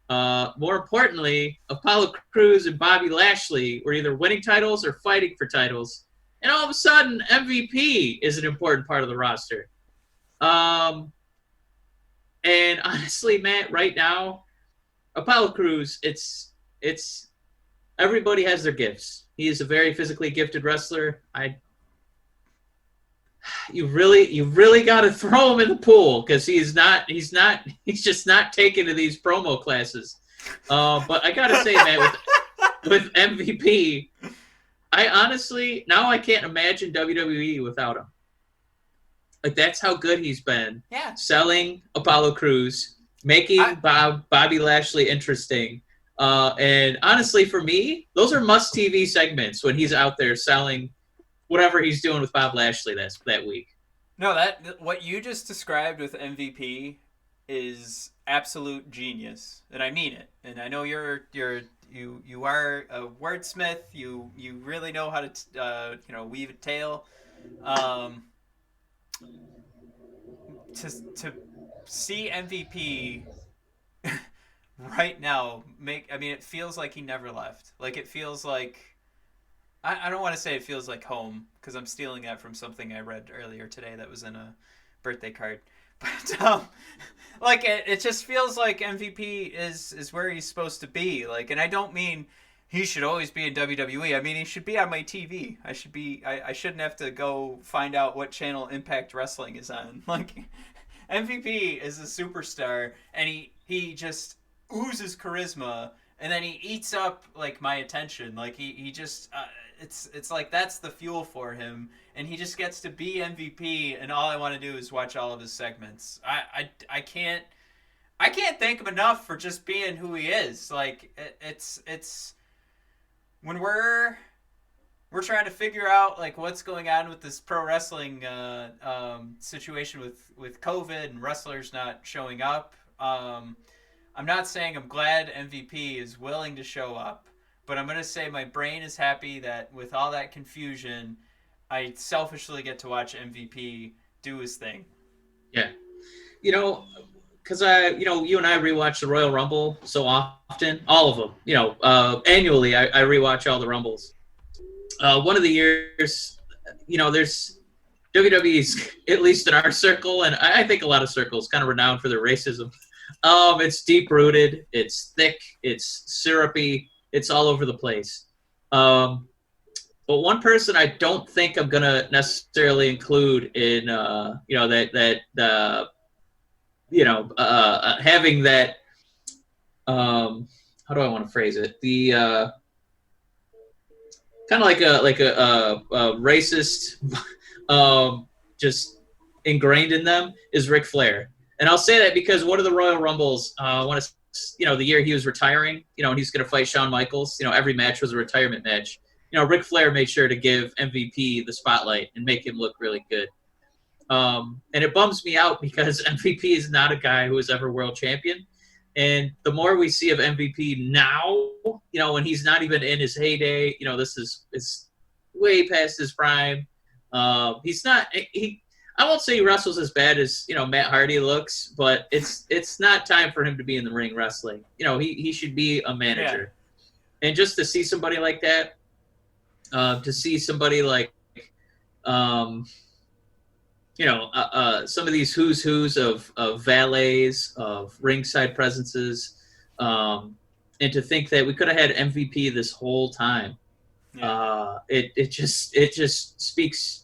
More importantly, Apollo Crews and Bobby Lashley were either winning titles or fighting for titles. And all of a sudden, MVP is an important part of the roster. And honestly, Matt, right now, Apollo Crews, it's everybody has their gifts. He is a very physically gifted wrestler. You really got to throw him in the pool because he's just not taken to these promo classes. But I got to say, man, with MVP, I honestly now I can't imagine WWE without him. Like that's how good he's been. Yeah. Selling Apollo Crews, making Bobby Lashley interesting. And honestly, for me, those are must TV segments when he's out there selling whatever he's doing with Bob Lashley that week. No, what you just described with MVP is absolute genius, and I mean it. And I know you are a wordsmith. You really know how to weave a tale. To see MVP right now it feels like he never left. Like it feels like I don't want to say it feels like home because I'm stealing that from something I read earlier today that was in a birthday card. But like it just feels like MVP is where he's supposed to be. Like, and I don't mean he should always be in WWE. I mean he should be on my TV. I shouldn't have to go find out what channel Impact Wrestling is on. Like MVP is a superstar, and he just oozes charisma, and then he eats up like my attention. Like he just it's like that's the fuel for him, and he just gets to be MVP, and all I want to do is watch all of his segments. I can't thank him enough for just being who he is. Like it's when we're trying to figure out like what's going on with this pro wrestling situation with COVID and wrestlers not showing up. I'm not saying I'm glad MVP is willing to show up, but I'm going to say my brain is happy that with all that confusion, I selfishly get to watch MVP do his thing. Yeah. Because you and I rewatch the Royal Rumble so often, all of them. Annually I rewatch all the Rumbles. One of the years, there's WWE's, at least in our circle, and I think a lot of circles, kind of renowned for their racism. It's deep-rooted, it's thick, it's syrupy, it's all over the place. But one person I don't think I'm gonna necessarily include in, having that. How do I want to phrase it? The kind of like a racist, just ingrained in them is Ric Flair. And I'll say that because one of the Royal Rumbles, the year he was retiring, and he's going to fight Shawn Michaels, every match was a retirement match. Ric Flair made sure to give MVP the spotlight and make him look really good. And it bums me out because MVP is not a guy who was ever world champion. And the more we see of MVP now, when he's not even in his heyday, it's way past his prime. He's not. I won't say he wrestles as bad as Matt Hardy looks, but it's not time for him to be in the ring wrestling. He should be a manager. Yeah. And just to see somebody like that, to see somebody like, some of these who's of valets, of ringside presences, and to think that we could have had MVP this whole time. Yeah. It just speaks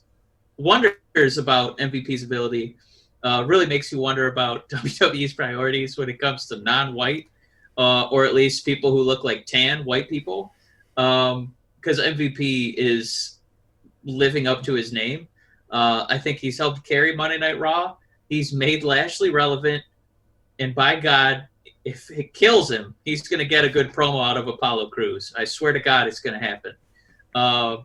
wonders about MVP's ability. Really makes you wonder about WWE's priorities when it comes to non-white, or at least people who look like tan white people, because MVP is living up to his name. I think he's helped carry Monday Night Raw. He's made Lashley relevant, and by God, if it kills him, he's going to get a good promo out of Apollo Crews. I swear to God, it's going to happen.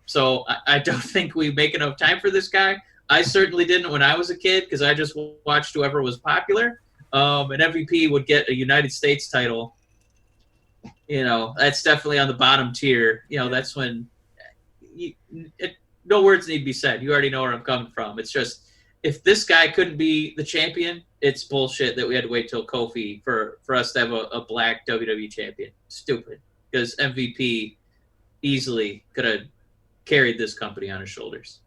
So I don't think we make enough time for this guy. I certainly didn't when I was a kid because I just watched whoever was popular. And MVP would get a United States title. That's definitely on the bottom tier. That's when no words need to be said. You already know where I'm coming from. It's just if this guy couldn't be the champion, it's bullshit that we had to wait till Kofi for us to have a black WWE champion. Stupid. Because MVP easily could have carried this company on his shoulders.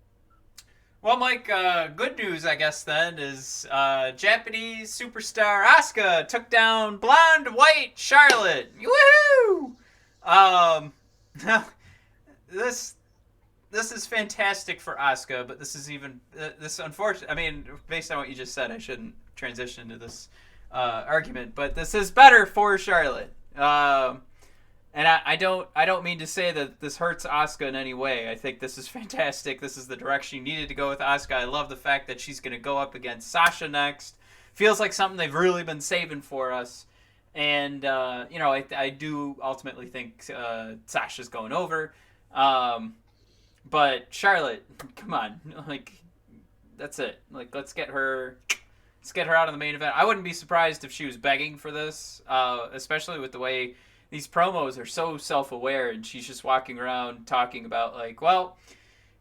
Well, Mike, good news, I guess, then, is Japanese superstar Asuka took down blonde white Charlotte. Woohoo! This is fantastic for Asuka, but this is even this unfortunate. I mean, based on what you just said, I shouldn't transition to this argument, but this is better for Charlotte. And I don't mean to say that this hurts Asuka in any way. I think this is fantastic. This is the direction you needed to go with Asuka. I love the fact that she's going to go up against Sasha next. Feels like something they've really been saving for us. And, I do ultimately think Sasha's going over. But Charlotte, come on. Like, that's it. Like, let's get her out of the main event. I wouldn't be surprised if she was begging for this, especially with the way these promos are so self-aware, and she's just walking around talking about, like, well,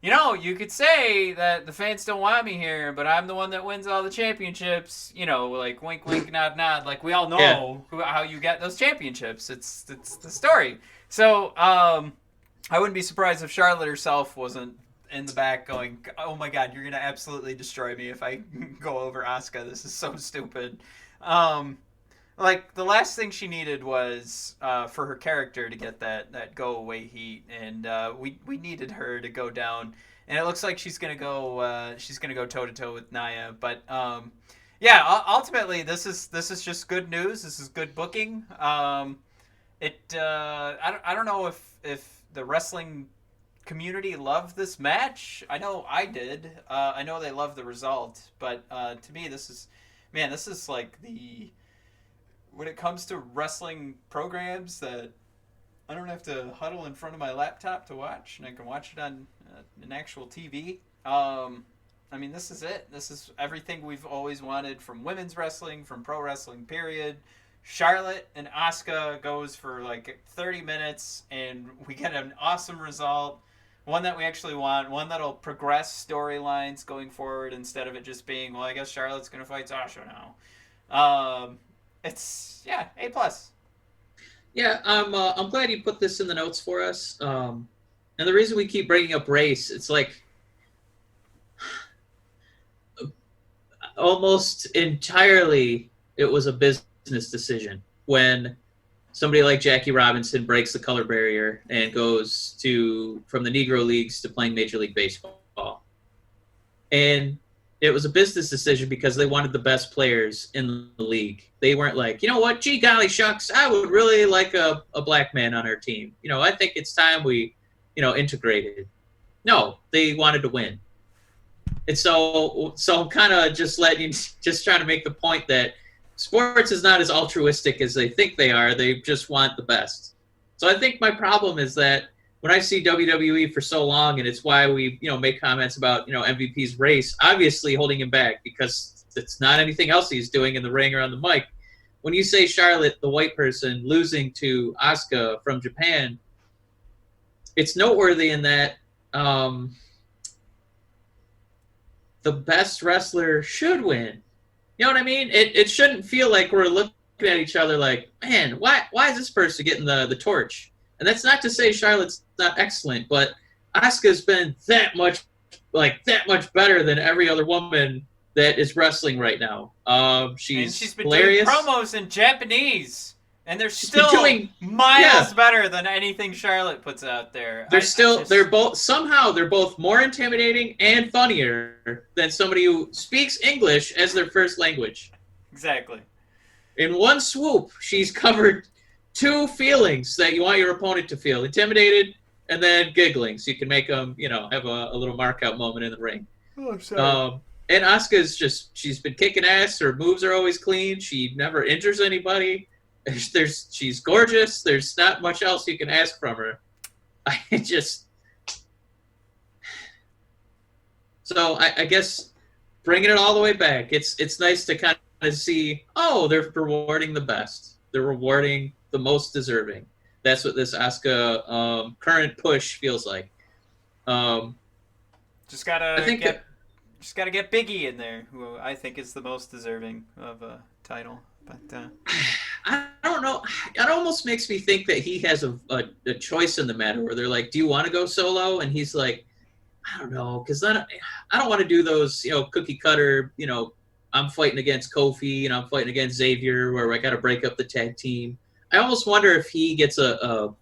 you could say that the fans don't want me here, but I'm the one that wins all the championships. Like, wink, wink, nod, nod. Like, we all know how you get those championships. It's the story. So, I wouldn't be surprised if Charlotte herself wasn't in the back going, oh my God, you're going to absolutely destroy me if I go over Asuka. This is so stupid. Like, the last thing she needed was for her character to get that go-away heat, and we needed her to go down. And it looks like she's gonna go toe-to-toe with Nia. But ultimately, this is just good news. This is good booking. I don't know if the wrestling community loved this match. I know I did. I know they loved the result, but to me, this is like when it comes to wrestling programs that I don't have to huddle in front of my laptop to watch, and I can watch it on an actual TV. This is it. This is everything we've always wanted from women's wrestling, from pro wrestling, period. Charlotte and Asuka goes for like 30 minutes, and we get an awesome result. One that we actually want, one that'll progress storylines going forward instead of it just being, well, I guess Charlotte's going to fight Sasha now. It's A+. Yeah, I'm glad you put this in the notes for us. And the reason we keep bringing up race, it's like almost entirely it was a business decision when somebody like Jackie Robinson breaks the color barrier and goes from the Negro Leagues to playing Major League Baseball. And it was a business decision because they wanted the best players in the league. They weren't like, you know what, gee golly shucks, I would really like a black man on our team. I think it's time we, integrated. No, they wanted to win. And so I'm kind of just trying to make the point that sports is not as altruistic as they think they are. They just want the best. So I think my problem is that when I see WWE for so long, and it's why we, make comments about, MVP's race, obviously holding him back because it's not anything else he's doing in the ring or on the mic. When you say Charlotte, the white person, losing to Asuka from Japan, it's noteworthy in that the best wrestler should win. You know what I mean? It shouldn't feel like we're looking at each other like, man, why is this person getting the torch? And that's not to say Charlotte's not excellent, but Asuka's been that much better than every other woman that is wrestling right now. She's been hilarious. Doing promos in Japanese, and they're still doing miles better than anything Charlotte puts out there. They're both more intimidating and funnier than somebody who speaks English as their first language. Exactly. In one swoop, she's covered 2 feelings that you want your opponent to feel: intimidated and then giggling, so you can make them, have a little mark out moment in the ring. Oh, I'm sorry. And Asuka's she's been kicking ass. Her moves are always clean. She never injures anybody. She's gorgeous. There's not much else you can ask from her. So I guess bringing it all the way back, it's nice to kind of see, they're rewarding the best. They're rewarding the most deserving. That's what this Asuka current push feels like. Just gotta just got to get Big E in there, who I think is the most deserving of a title. But I don't know. It almost makes me think that he has a choice in the matter where they're like, do you want to go solo? And he's like, I don't know, because I don't want to do those, cookie cutter, I'm fighting against Kofi and I'm fighting against Xavier where I got to break up the tag team. I almost wonder if he gets a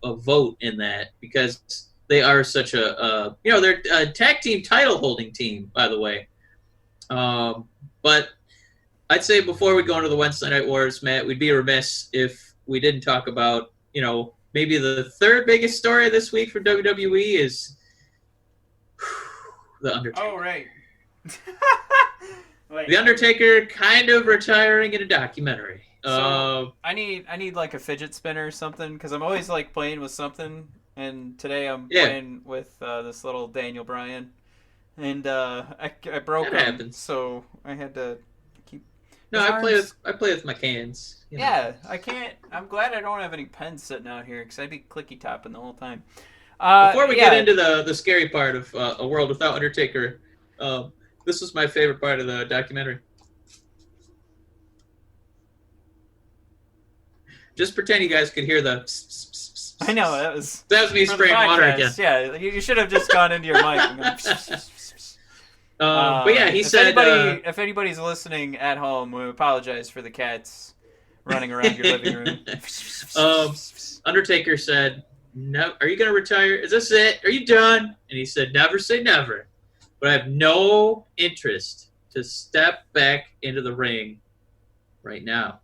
vote in that because they are such they're a tag team title holding team, by the way. But I'd say before we go into the Wednesday Night Wars, Matt, we'd be remiss if we didn't talk about, maybe the third biggest story this week for WWE is The Undertaker. Oh, right. The Undertaker kind of retiring in a documentary. So I need like a fidget spinner or something because I'm always like playing with something, and today I'm playing with this little Daniel Bryan, and I broke him, happens. so I had to keep. No, I play with my cans. Yeah, I can't. I'm glad I don't have any pens sitting out here because I'd be clicky topping the whole time. Before we get into the scary part of A World Without Undertaker, this was my favorite part of the documentary. Just pretend you guys could hear the. I know that was me spraying water again. Yeah, you should have just gone into your mic. And but yeah, he said. If anybody's listening at home, we apologize for the cats running around your living room. Undertaker said, "No, are you going to retire? Is this it? Are you done?" And he said, "Never say never, but I have no interest to step back into the ring right now."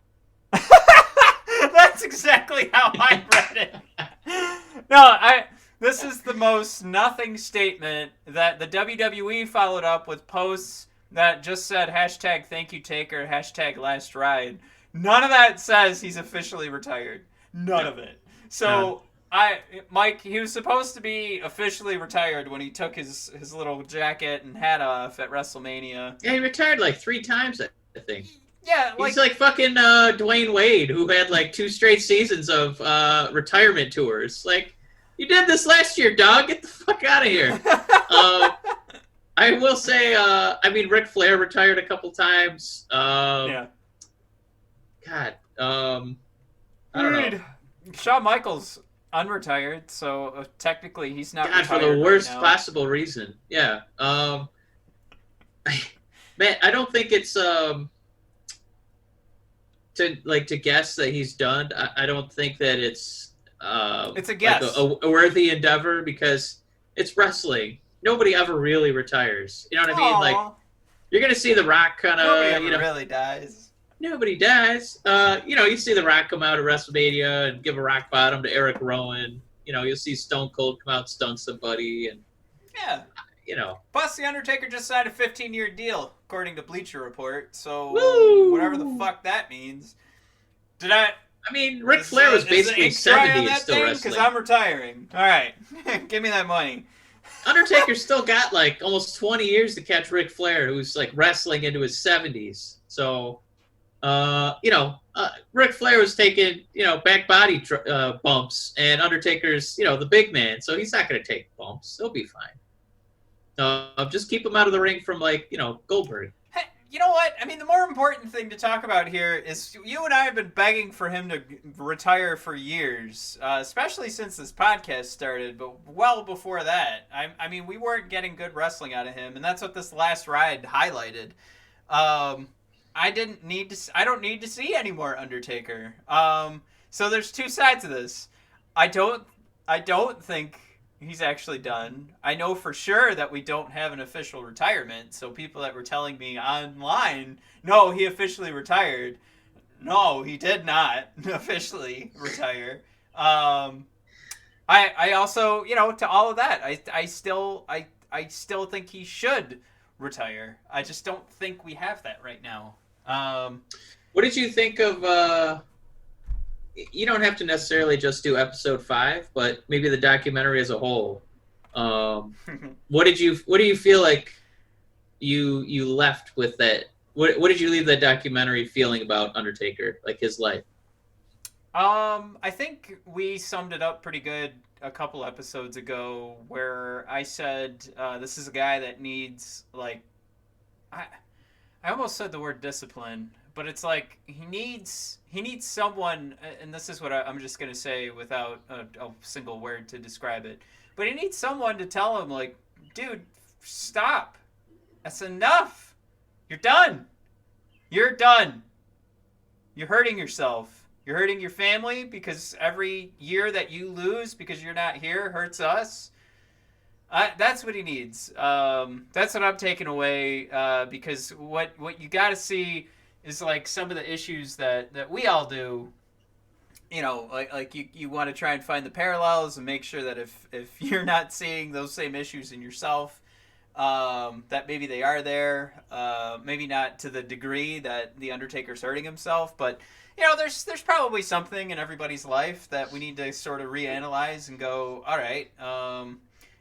That's exactly how I read it. This is the most nothing statement that the WWE followed up with posts that just said hashtag thank you Taker, hashtag last ride. None of that says he's officially retired. None of it. So Mike, he was supposed to be officially retired when he took his little jacket and hat off at WrestleMania. Yeah, he retired like 3 times, I think. Yeah, he's like fucking Dwayne Wade, who had like 2 straight seasons of retirement tours. Like, you did this last year, dog. Get the fuck out of here. I will say, Ric Flair retired a couple times. Yeah. God, I don't know. Shawn Michaels unretired, so technically he's not retired for the worst right now. possible reason. Yeah. Man, I don't think it's to guess that he's done. I don't think that it's a guess, like a worthy endeavor because it's wrestling. Nobody ever really retires. You know what I mean? Like, you're gonna see The Rock kind of. Nobody ever really dies. Nobody dies. You see The Rock come out at WrestleMania and give a rock bottom to Eric Rowan. You'll see Stone Cold come out and stun somebody, and Plus, The Undertaker just signed a 15-year deal, according to Bleacher Report. So, whatever the fuck that means. Ric Flair was basically 70 and still wrestling. Because I'm retiring. All right. Give me that money. Undertaker's still got, like, almost 20 years to catch Ric Flair, who's, like, wrestling into his 70s. So, Ric Flair was taking, back body bumps, and Undertaker's, the big man. So he's not going to take bumps. He'll be fine. Just keep him out of the ring from, Goldberg. Hey, you know what? The more important thing to talk about here is you and I have been begging for him to retire for years, especially since this podcast started, but well before that. We weren't getting good wrestling out of him, and that's what this last ride highlighted. I don't need to see any more Undertaker. So there's 2 sides of this. I don't think he's actually done. I know for sure that we don't have an official retirement. So people that were telling me online, no, he officially retired. No, he did not officially retire. I also, to all of that, I still think he should retire. I just don't think we have that right now. What did you think of? You don't have to necessarily just do episode 5, but maybe the documentary as a whole. What do you feel like you left with that? What did you leave that documentary feeling about Undertaker, like his life? I think we summed it up pretty good a couple episodes ago, where I said this is a guy that needs I almost said the word discipline, but it's like he needs someone, and this is what I'm just gonna say without a single word to describe it. But he needs someone to tell him, like, dude, stop. That's enough. You're done. You're done. You're hurting yourself. You're hurting your family because every year that you lose because you're not here hurts us. That's what he needs. That's what I'm taking away, because what you got to see is like some of the issues that we all do. You know, like you want to try and find the parallels and make sure that if you're not seeing those same issues in yourself, that maybe they are there. Maybe not to the degree that the Undertaker's hurting himself, but you know, there's probably something in everybody's life that we need to sort of reanalyze and go, all right.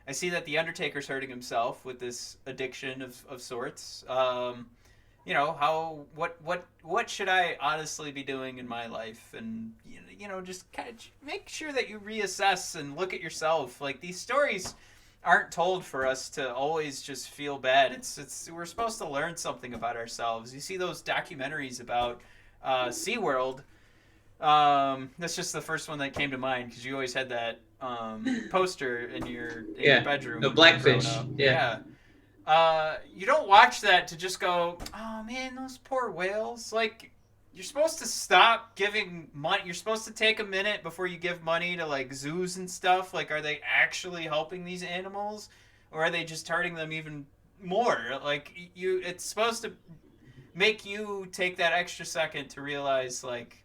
I see that the Undertaker's hurting himself with this addiction of sorts. You know, what should I honestly be doing in my life? And you know, just kind of make sure that you reassess and look at yourself. Like, these stories aren't told for us to always just feel bad. It's we're supposed to learn something about ourselves. You see those documentaries about SeaWorld. That's just the first one that came to mind because you always had that poster in your bedroom. The blackfish. Yeah. You don't watch that to just go, oh man, those poor whales. Like, you're supposed to stop giving money. You're supposed to take a minute before you give money to like zoos and stuff. Like, are they actually helping these animals, or are they just hurting them even more? Like, it's supposed to make you take that extra second to realize, like,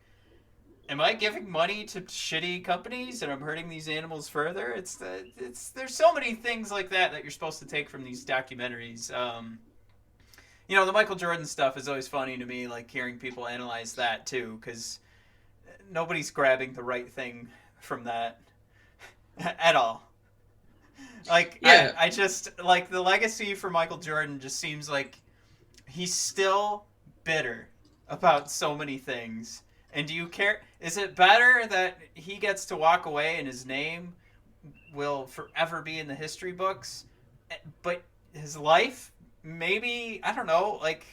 am I giving money to shitty companies and I'm hurting these animals further? There's so many things like that you're supposed to take from these documentaries. You know, the Michael Jordan stuff is always funny to me, like hearing people analyze that too, because nobody's grabbing the right thing from that at all. Like, yeah. I just, like, the legacy for Michael Jordan just seems like he's still bitter about so many things. And do you care? Is it better that he gets to walk away and his name will forever be in the history books, but his life, maybe, I don't know, like,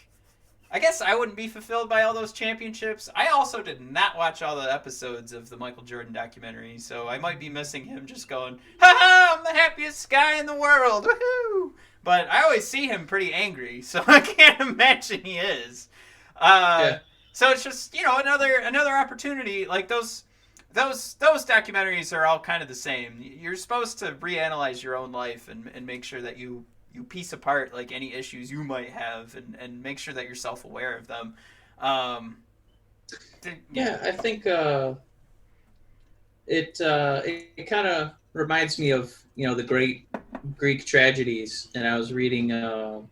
I guess I wouldn't be fulfilled by all those championships. I also did not watch all the episodes of the Michael Jordan documentary, so I might be missing him just going, ha-ha, I'm the happiest guy in the world, woohoo! But I always see him pretty angry, so I can't imagine he is. Yeah. So it's just, you know, another opportunity. Like, those documentaries are all kind of the same. You're supposed to reanalyze your own life and make sure that you piece apart, like, any issues you might have and make sure that you're self-aware of them. Yeah, I think it kind of reminds me of, you know, the great Greek tragedies. And I was reading a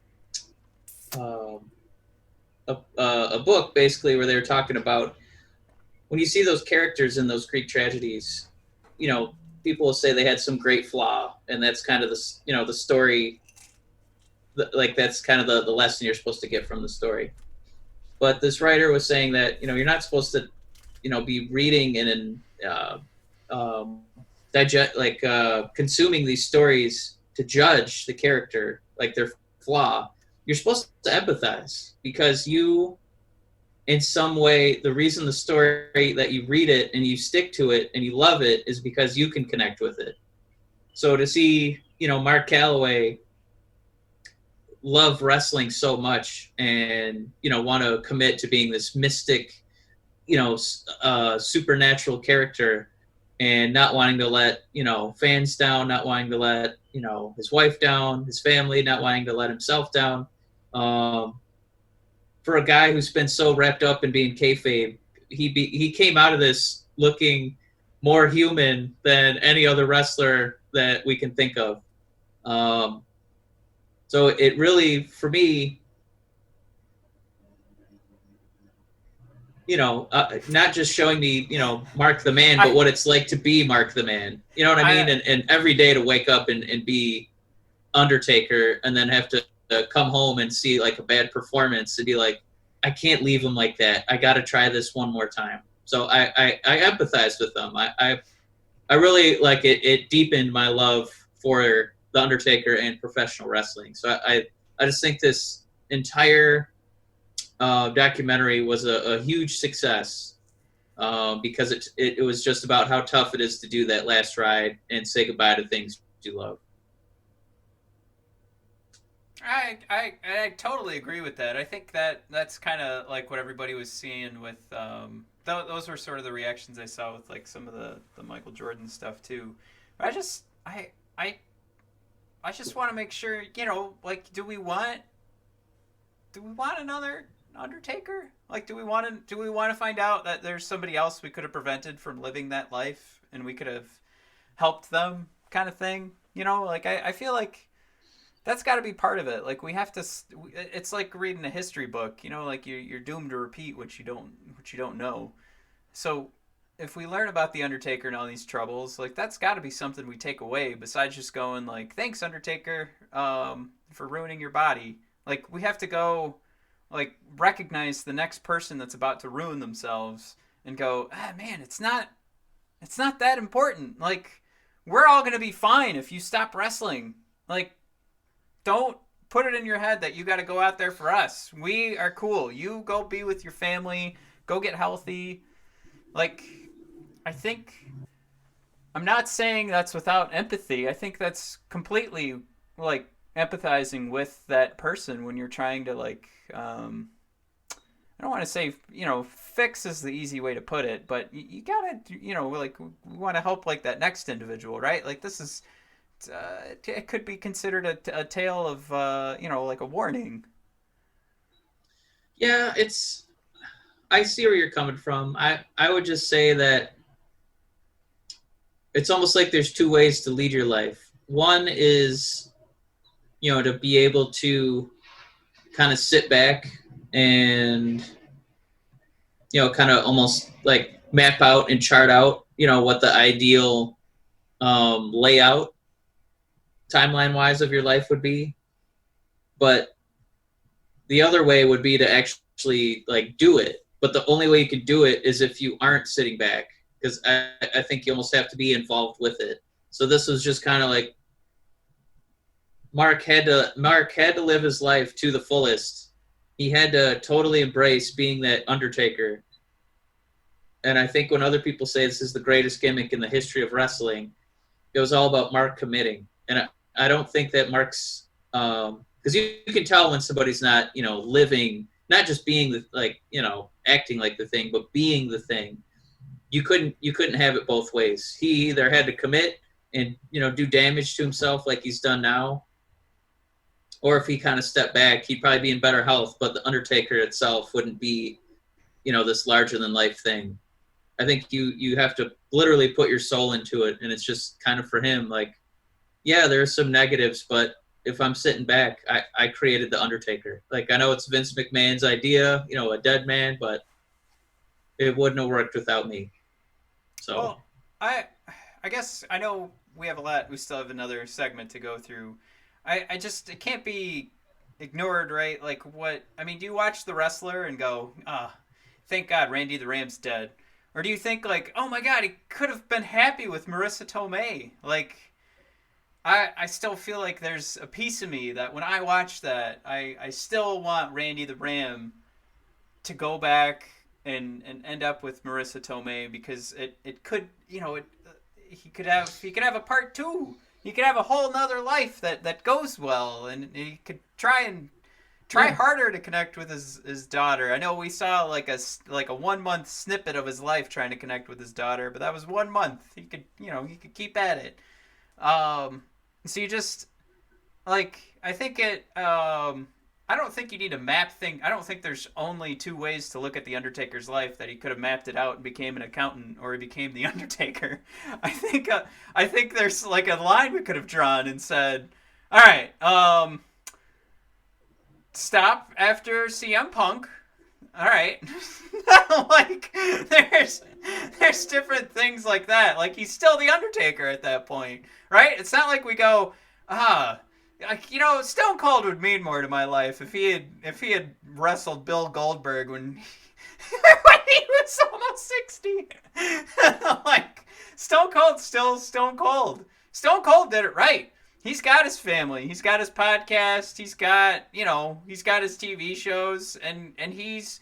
book basically where they were talking about when you see those characters in those Greek tragedies, you know, people will say they had some great flaw, and that's kind of the, you know, the story, like, that's kind of the lesson you're supposed to get from the story. But this writer was saying that, you know, you're not supposed to, you know, be reading and digest, like, consuming these stories to judge the character, like their flaw. You're supposed to empathize because you, in some way, the reason the story that you read it and you stick to it and you love it is because you can connect with it. So to see, you know, Mark Calloway love wrestling so much and, you know, want to commit to being this mystic, you know, supernatural character, and not wanting to let, you know, fans down, not wanting to let, you know, his wife down, his family, not wanting to let himself down. For a guy who's been so wrapped up in being kayfabe, he came out of this looking more human than any other wrestler that we can think of. So it really, for me, you know, not just showing me, you know, Mark the Man, but what it's like to be Mark the Man. You know what I mean? And every day to wake up and be Undertaker and then have to come home and see, like, a bad performance and be like, I can't leave him like that. I got to try this one more time. So I empathize with them. I really, like, it deepened my love for the Undertaker and professional wrestling. So I just think this entire documentary was a huge success because it was just about how tough it is to do that last ride and say goodbye to things you love. I totally agree with that. I think that's kind of like what everybody was seeing with those were sort of the reactions I saw with like some of the Michael Jordan stuff too. But I just want to make sure, you know, like do we want another Undertaker? Like do we want to find out that there's somebody else we could have prevented from living that life and we could have helped them kind of thing? You know, like I feel like that's got to be part of it. Like we have to. It's like reading a history book. You know, like you're doomed to repeat what you don't know. So if we learn about the Undertaker and all these troubles, like that's got to be something we take away. Besides just going like, "Thanks, Undertaker, for ruining your body." Like we have to go, like recognize the next person that's about to ruin themselves and go, man, it's not that important. Like we're all gonna be fine if you stop wrestling. Like. Don't put it in your head that you got to go out there for us. We are cool. You go be with your family. Go get healthy. Like, I think, I'm not saying that's without empathy. I think that's completely, like, empathizing with that person when you're trying to, like, I don't want to say, you know, fix is the easy way to put it, but you got to, you know, like, we want to help, like, that next individual, right? Like, this is... it could be considered a tale of, you know, like a warning. Yeah, I see where you're coming from. I would just say that it's almost like there's two ways to lead your life. One is, you know, to be able to kind of sit back and, you know, kind of almost like map out and chart out, you know, what the ideal layout timeline wise of your life would be. But the other way would be to actually like do it. But the only way you can do it is if you aren't sitting back, because I think you almost have to be involved with it. So this was just kind of like Mark had to live his life to the fullest. He had to totally embrace being that Undertaker. And I think when other people say this is the greatest gimmick in the history of wrestling, it was all about Mark committing. And I don't think that Mark's because you can tell when somebody's not, you know, living, not just being the, like, you know, acting like the thing, but being the thing. You couldn't have it both ways. He either had to commit and, you know, do damage to himself like he's done now, or if he kind of stepped back, he'd probably be in better health, but the Undertaker itself wouldn't be, you know, this larger than life thing. I think you have to literally put your soul into it, and it's just kind of for him, like, yeah, there's some negatives, but if I'm sitting back, I created the Undertaker. Like, I know it's Vince McMahon's idea, you know, a dead man, but it wouldn't have worked without me. So, well, I guess I know we have a lot. We still have another segment to go through. I just, it can't be ignored, right? Like, what, I mean, do you watch The Wrestler and go, thank God Randy the Ram's dead? Or do you think, like, oh my God, he could have been happy with Marissa Tomei? Like, I still feel like there's a piece of me that when I watch that, I still want Randy the Ram to go back and end up with Marissa Tomei, because it could, you know, he could have a part two. He could have a whole nother life that goes well, and he could try harder to connect with his daughter. I know we saw like a 1 month snippet of his life trying to connect with his daughter, but that was 1 month. He could keep at it. So you just, like, I think I don't think you need to map things. I don't think there's only two ways to look at the Undertaker's life, that he could have mapped it out and became an accountant, or he became the Undertaker. I think there's like a line we could have drawn and said, all right, stop after CM Punk. All right. Like, there's different things like that. Like, he's still the Undertaker at that point, right? It's not like we go, like, you know, Stone Cold would mean more to my life if he had wrestled Bill Goldberg when he was almost 60. Like, Stone Cold's still Stone Cold. Stone Cold did it right. He's got his family. He's got his podcast. He's got, he's got his TV shows, and he's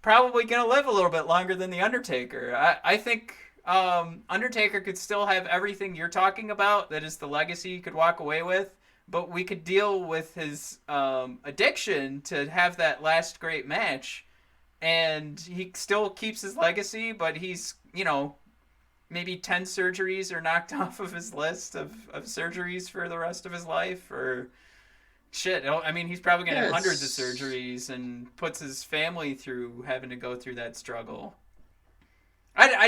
probably going to live a little bit longer than The Undertaker. I think Undertaker could still have everything you're talking about, that is the legacy he could walk away with, but we could deal with his addiction to have that last great match, and he still keeps his legacy, but he's, maybe 10 surgeries are knocked off of his list of surgeries for the rest of his life, or shit. I mean, he's probably going to have hundreds of surgeries and puts his family through having to go through that struggle. I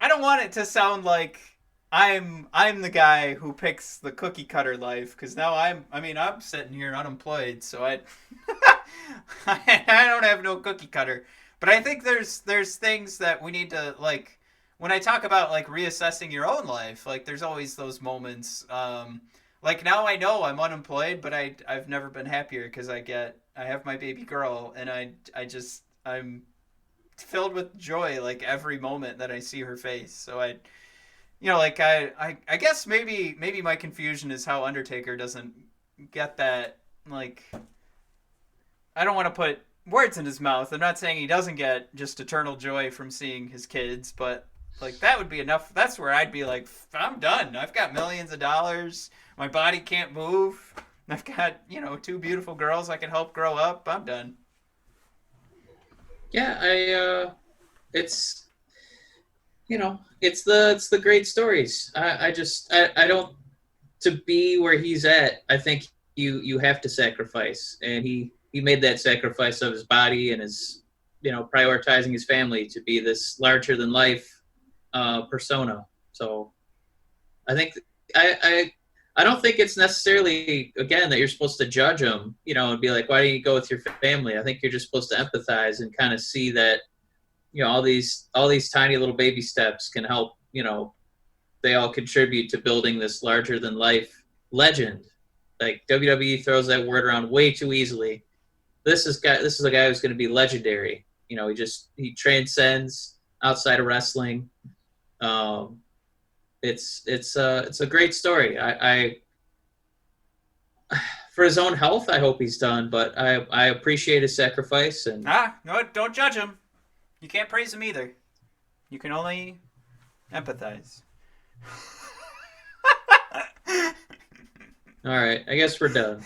don't want it to sound like I'm the guy who picks the cookie cutter life, because now I'm sitting here unemployed, so I don't have no cookie cutter. But I think there's things that we need to, like, when I talk about, like, reassessing your own life, like, there's always those moments. Like, now I know I'm unemployed, but I've never been happier because I have my baby girl, and I'm filled with joy, like, every moment that I see her face. So I guess maybe my confusion is how Undertaker doesn't get that, like, I don't want to put words in his mouth. I'm not saying he doesn't get just eternal joy from seeing his kids, but, like, that would be enough. That's where I'd be like, I'm done. I've got millions of dollars. My body can't move. I've got, 2 beautiful girls I can help grow up. I'm done. Yeah, it's the great stories. I don't, to be where he's at, I think you have to sacrifice, and he made that sacrifice of his body and his, prioritizing his family to be this larger than life persona. So I think I don't think it's necessarily, again, that you're supposed to judge him, and be like, why don't you go with your family? I think you're just supposed to empathize and kind of see that, all these tiny little baby steps can help, they all contribute to building this larger than life legend. Like, WWE throws that word around way too easily. This is a guy who's going to be legendary. He transcends outside of wrestling. It's a great story. I for his own health, I hope he's done, but I appreciate his sacrifice. And no, don't judge him. You can't praise him either. You can only empathize. All right, I guess we're done.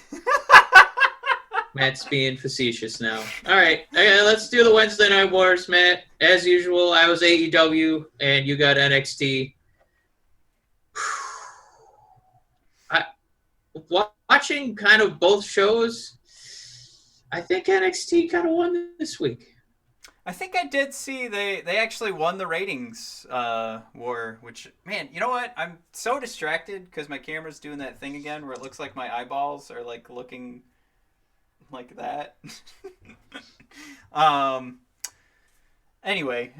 Matt's being facetious now. All right, let's do the Wednesday Night Wars, Matt. As usual, I was AEW, and you got NXT. Watching kind of both shows, I think NXT kind of won this week. I think I did see they actually won the ratings war, which, man, you know what? I'm so distracted because my camera's doing that thing again where it looks like my eyeballs are, like, looking like that. Anyway.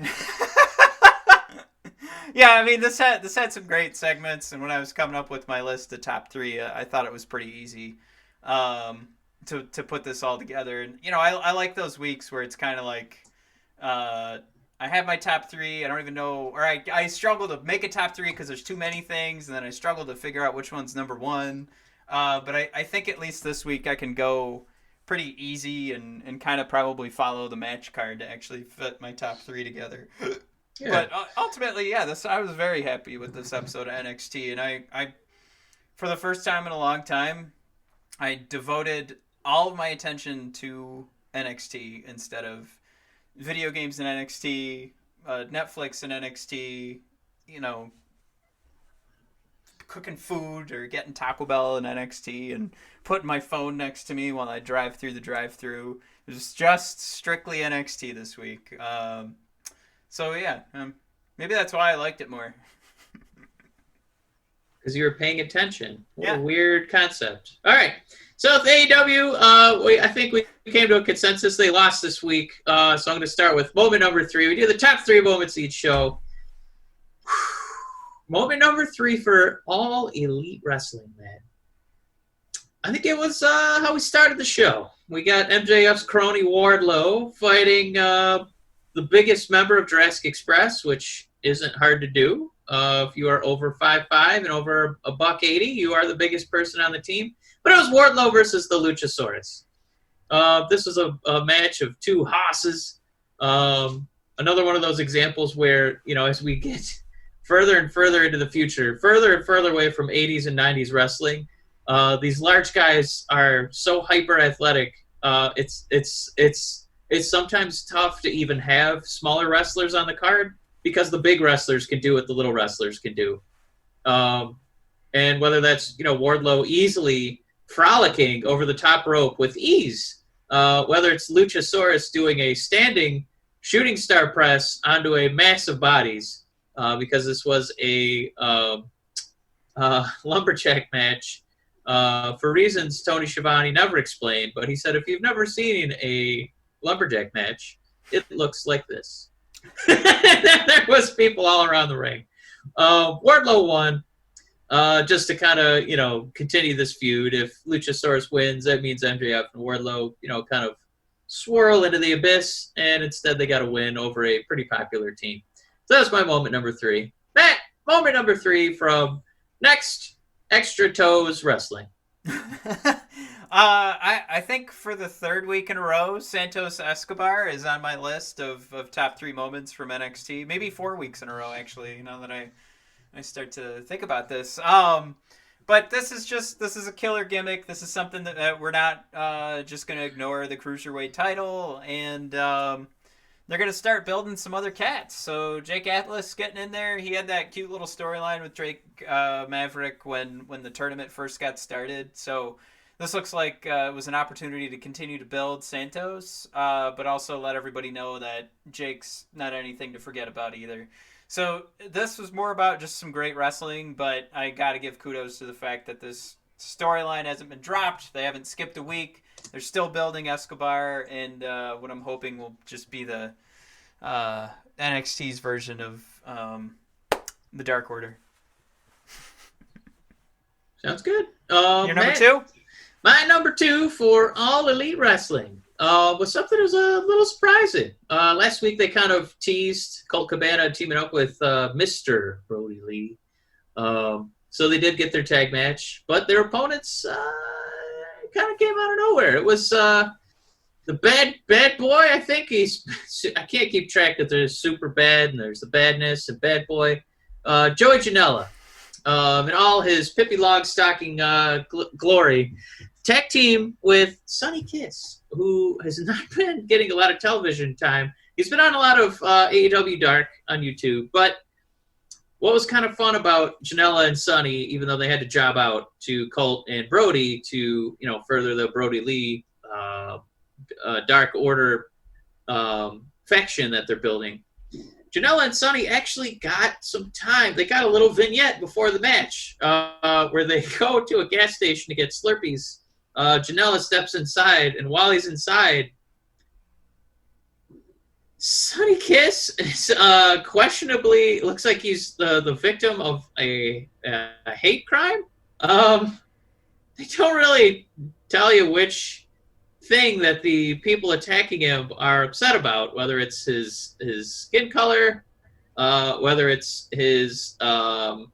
Yeah, I mean, this had some great segments, and when I was coming up with my list of top 3, I thought it was pretty easy to put this all together. And, I like those weeks where it's kind of like, I have my top 3. I don't even know, or I struggle to make a top 3 because there's too many things, and then I struggle to figure out which one's number 1. But I think at least this week I can go pretty easy and kind of probably follow the match card to actually fit my top 3 together. Yeah. But ultimately, yeah, I was very happy with this episode of NXT, and I for the first time in a long time, I devoted all of my attention to NXT instead of video games in NXT, Netflix in NXT, cooking food or getting Taco Bell in NXT and putting my phone next to me while I drive through the drive-thru. It was just strictly NXT this week. So yeah, maybe that's why I liked it more. Because you were paying attention. What a weird concept. All right. So with AEW, I think we came to a consensus. They lost this week. So I'm going to start with moment number 3. We do the top 3 moments each show. Moment number 3 for All Elite Wrestling, man. I think it was how we started the show. We got MJF's crony Wardlow fighting the biggest member of Jurassic Express, which isn't hard to do. If you are over 5'5" and over a $180, you are the biggest person on the team. But it was Wardlow versus the Luchasaurus. This was a match of two hosses. Another one of those examples where, as we get further and further into the future, further and further away from 80s and 90s wrestling, these large guys are so hyper athletic. It's sometimes tough to even have smaller wrestlers on the card because the big wrestlers can do what the little wrestlers can do. And whether that's, Wardlow easily frolicking over the top rope with ease, whether it's Luchasaurus doing a standing shooting star press onto a mass of bodies, because this was a lumberjack match for reasons Tony Schiavone never explained. But he said, if you've never seen a lumberjack match, it looks like this. There was people all around the ring. Wardlow won. Just to kind of, continue this feud. If Luchasaurus wins, that means MJF and Wardlow, kind of swirl into the abyss, and instead they got a win over a pretty popular team. So that's my moment number 3. Matt, moment number 3 from Next Extra Toes Wrestling. I think for the 3rd week in a row, Santos Escobar is on my list of top 3 moments from NXT. Maybe 4 weeks in a row, actually, now that I start to think about this. But this is a killer gimmick. This is something that we're not just going to ignore the Cruiserweight title. And they're going to start building some other cats. So Jake Atlas getting in there. He had that cute little storyline with Drake Maverick when the tournament first got started. So this looks like it was an opportunity to continue to build Santos, but also let everybody know that Jake's not anything to forget about either. So this was more about just some great wrestling, but I got to give kudos to the fact that this storyline hasn't been dropped. They haven't skipped a week. They're still building Escobar, and what I'm hoping will just be the NXT's version of the Dark Order. Sounds good. Your number 2? My number 2 for All Elite Wrestling was something that was a little surprising. Last week they kind of teased Colt Cabana teaming up with Mr. Brody Lee. So they did get their tag match, but their opponents kind of came out of nowhere. It was the bad boy, I think. I can't keep track if there's super bad and there's the badness and bad boy. Joey Janela, in all his Pippi Longstocking glory, tag team with Sonny Kiss, who has not been getting a lot of television time. He's been on a lot of AEW Dark on YouTube, but what was kind of fun about Janela and Sonny, even though they had to job out to Colt and Brody to, further the Brody Lee Dark Order faction that they're building, Janela and Sonny actually got some time. They got a little vignette before the match where they go to a gas station to get Slurpees. Janela steps inside, and while he's inside, Sonny Kiss is questionably looks like he's the victim of a hate crime. They don't really tell you which thing that the people attacking him are upset about, whether it's his skin color, whether it's his being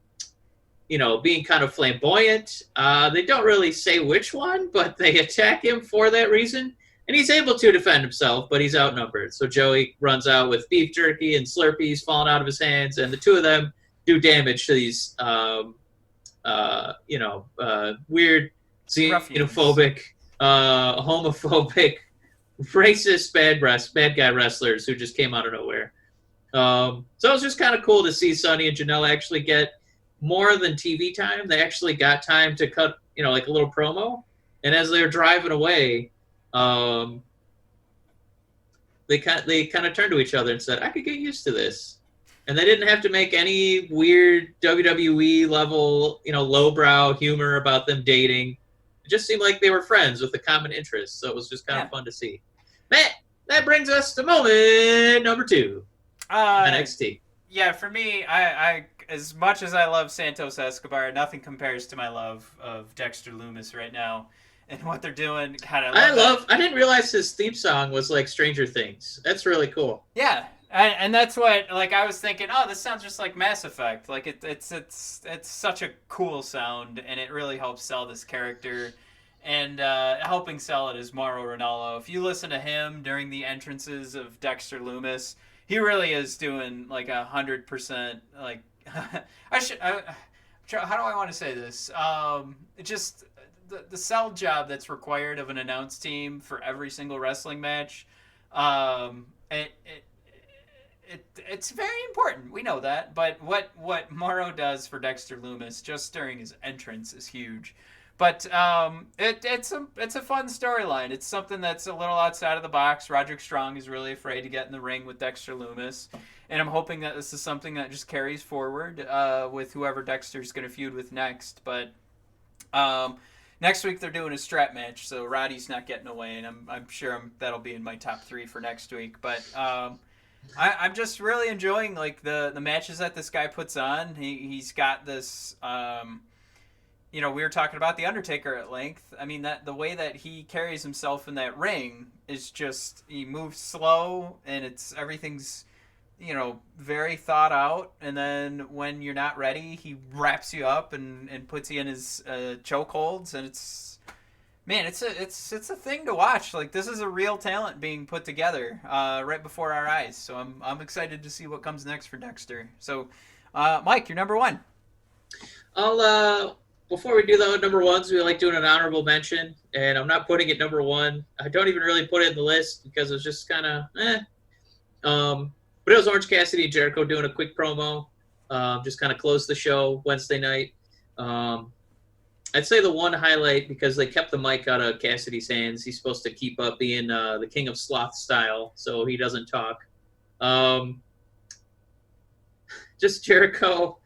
kind of flamboyant. They don't really say which one, but they attack him for that reason. And he's able to defend himself, but he's outnumbered. So Joey runs out with beef jerky and Slurpees falling out of his hands, and the two of them do damage to these, weird, xenophobic, homophobic, racist, bad guy wrestlers who just came out of nowhere. So it was just kind of cool to see Sonny and Janela actually get more than TV time. They actually got time to cut, like a little promo. And as they were driving away, they kind of turned to each other and said, I could get used to this. And they didn't have to make any weird WWE level, lowbrow humor about them dating. It just seemed like they were friends with a common interest. So it was just kind of fun to see. Matt, that brings us to moment number 2. NXT. Yeah, for me, I as much as I love Santos Escobar, nothing compares to my love of Dexter Lumis right now. And what they're doing, God, I didn't realize his theme song was like Stranger Things. That's really cool. Yeah, And that's what, like, I was thinking, oh, this sounds just like Mass Effect. Like, it's such a cool sound, and it really helps sell this character. And helping sell it is Mauro Ranallo. If you listen to him during the entrances of Dexter Lumis, he really is doing, like, 100%, like, how do I want to say this? Just the sell job that's required of an announce team for every single wrestling match, it's very important. We know that, but what Mauro does for Dexter Lumis just during his entrance is huge. But it's a fun storyline. It's something that's a little outside of the box. Roderick Strong is really afraid to get in the ring with Dexter Lumis, and I'm hoping that this is something that just carries forward with whoever Dexter's going to feud with next. But next week they're doing a strap match, so Roddy's not getting away, and I'm sure that'll be in my top 3 for next week. But I'm just really enjoying, like, the matches that this guy puts on. He's got this. We were talking about the Undertaker at length. I mean, that the way that he carries himself in that ring is just, he moves slow, and everything's very thought out. And then when you're not ready, he wraps you up and puts you in his chokeholds, and it's a thing to watch. Like, this is a real talent being put together right before our eyes. So I'm excited to see what comes next for Dexter. So, Mike, you're number 1. Before we do the number ones, we like doing an honorable mention, and I'm not putting it number 1. I don't even really put it in the list because it was just kind of but it was Orange Cassidy and Jericho doing a quick promo, just kind of closed the show Wednesday night. I'd say the one highlight, because they kept the mic out of Cassidy's hands. He's supposed to keep up being the King of Sloth style, so he doesn't talk. Just Jericho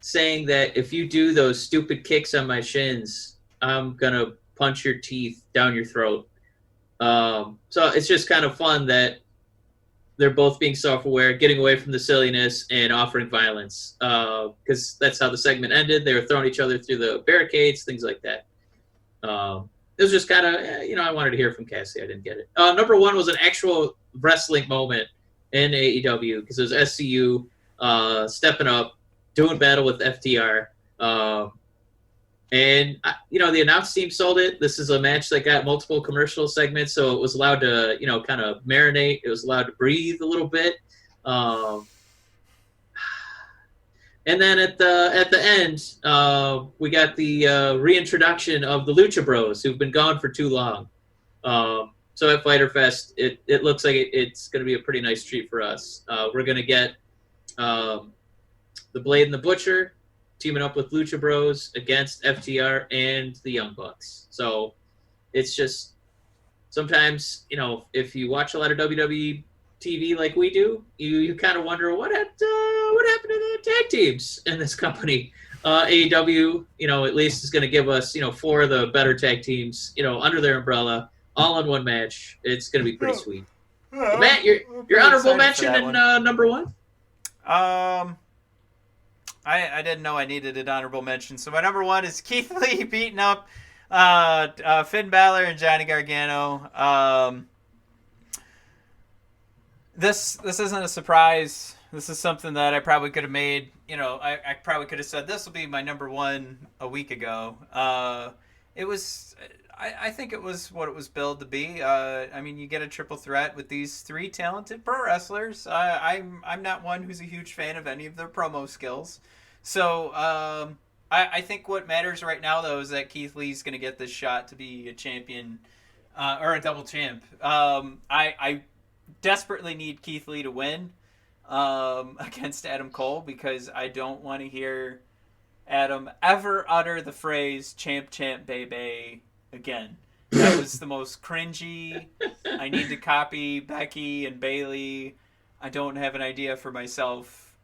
saying that if you do those stupid kicks on my shins, I'm going to punch your teeth down your throat. So it's just kind of fun that they're both being self-aware, getting away from the silliness, and offering violence. Because that's how the segment ended. They were throwing each other through the barricades, things like that. It was just kind of, I wanted to hear from Cassie. I didn't get it. Number 1 was an actual wrestling moment in AEW, because it was SCU stepping up, doing battle with FTR. And, the announce team sold it. This is a match that got multiple commercial segments, so it was allowed to, kind of marinate. It was allowed to breathe a little bit. And then at the end, we got the reintroduction of the Lucha Bros, who've been gone for too long. So at Fyter Fest, it looks like it's going to be a pretty nice treat for us. We're going to get the Blade and the Butcher teaming up with Lucha Bros against FTR and the Young Bucks. So it's just, sometimes, if you watch a lot of WWE TV like we do, you kind of wonder what happened to the tag teams in this company. AEW, at least is going to give us, 4 of the better tag teams, under their umbrella, all in one match. It's going to be pretty sweet. Matt, your honorable mention in number 1? I didn't know I needed an honorable mention. So my number 1 is Keith Lee beating up Finn Balor and Johnny Gargano. This isn't a surprise. This is something that I probably could have made. I probably could have said this will be my number 1 a week ago. It was. I think it was what it was billed to be. I mean, you get a triple threat with these 3 talented pro wrestlers. I'm not one who's a huge fan of any of their promo skills. So I think what matters right now, though, is that Keith Lee's going to get this shot to be a champion or a double champ. I desperately need Keith Lee to win against Adam Cole, because I don't want to hear Adam ever utter the phrase "champ, champ, baby" again. That was the most cringy. I need to copy Becky and Bayley. I don't have an idea for myself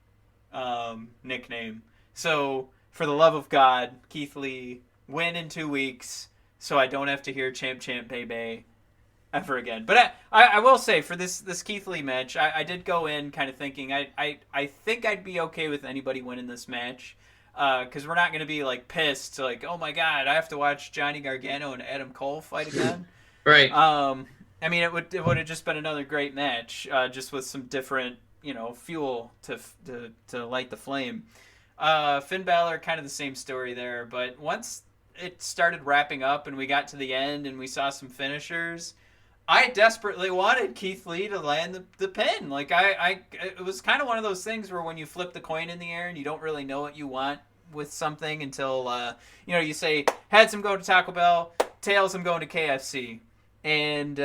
nickname. So, for the love of God, Keith Lee, win in 2 weeks so I don't have to hear champ, champ, baby ever again. But I will say, for this Keith Lee match, I did go in kind of thinking I think I'd be okay with anybody winning this match. Because we're not going to be, like, pissed, like, oh, my God, I have to watch Johnny Gargano and Adam Cole fight again. Right. I mean, it would have just been another great match, just with some different, fuel to light the flame. Finn Balor, kind of the same story there, but once it started wrapping up and we got to the end and we saw some finishers, I desperately wanted Keith Lee to land the pin. Like, it was kind of one of those things where when you flip the coin in the air and you don't really know what you want with something until, you say, heads I'm going to Taco Bell, tails I'm going to KFC. And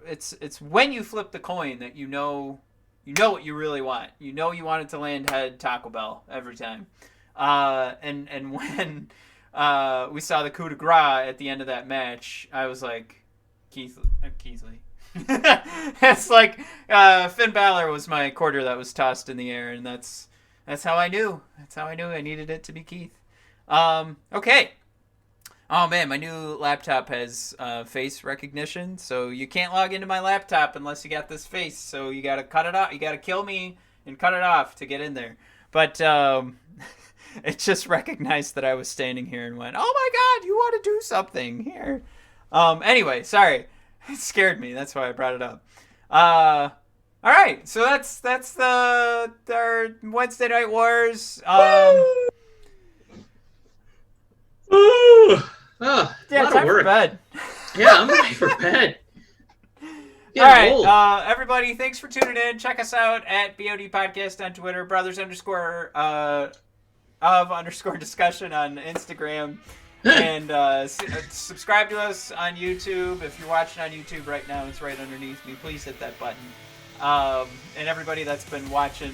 it's when you flip the coin that you know what you really want. You know you want it to land head Taco Bell every time. And when we saw the coup de grace at the end of that match, I was like, Keith Lee. It's like Finn Balor was my quarter that was tossed in the air, and that's how I knew. That's how I knew I needed it to be Keith. Okay. Oh man, my new laptop has face recognition, so you can't log into my laptop unless you got this face. So you gotta cut it off. You gotta kill me and cut it off to get in there. But it just recognized that I was standing here and went, "Oh my God, you want to do something here?" Anyway, sorry, it scared me. That's why I brought it up. All right, so that's our Wednesday Night Wars. Ooh. Yeah, time for bed. Yeah, I'm ready for bed. All right, everybody, thanks for tuning in. Check us out at BOD Podcast on Twitter, brothers_of_discussion on Instagram, and subscribe to us on YouTube. If you're watching on YouTube right now, it's right underneath me. Please hit that button. And everybody that's been watching,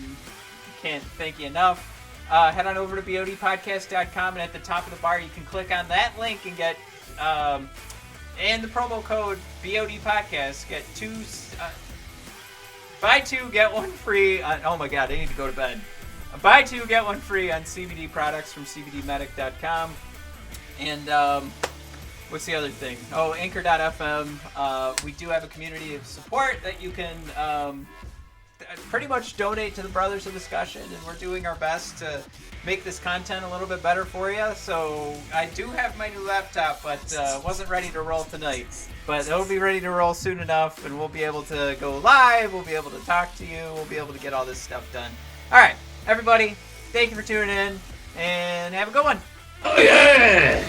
can't thank you enough. Head on over to bodpodcast.com, and at the top of the bar you can click on that link and get and the promo code BODpodcast, get buy two get one free on, oh my God, I need to go to bed. Buy two get one free on CBD products from cbdmedic.com. And what's the other thing? Oh, Anchor.fm. We do have a community of support that you can pretty much donate to the Brothers of Discussion, and we're doing our best to make this content a little bit better for you. So I do have my new laptop, but wasn't ready to roll tonight. But it'll be ready to roll soon enough, and we'll be able to go live, we'll be able to talk to you, we'll be able to get all this stuff done. All right, everybody, thank you for tuning in, and have a good one. Oh yeah!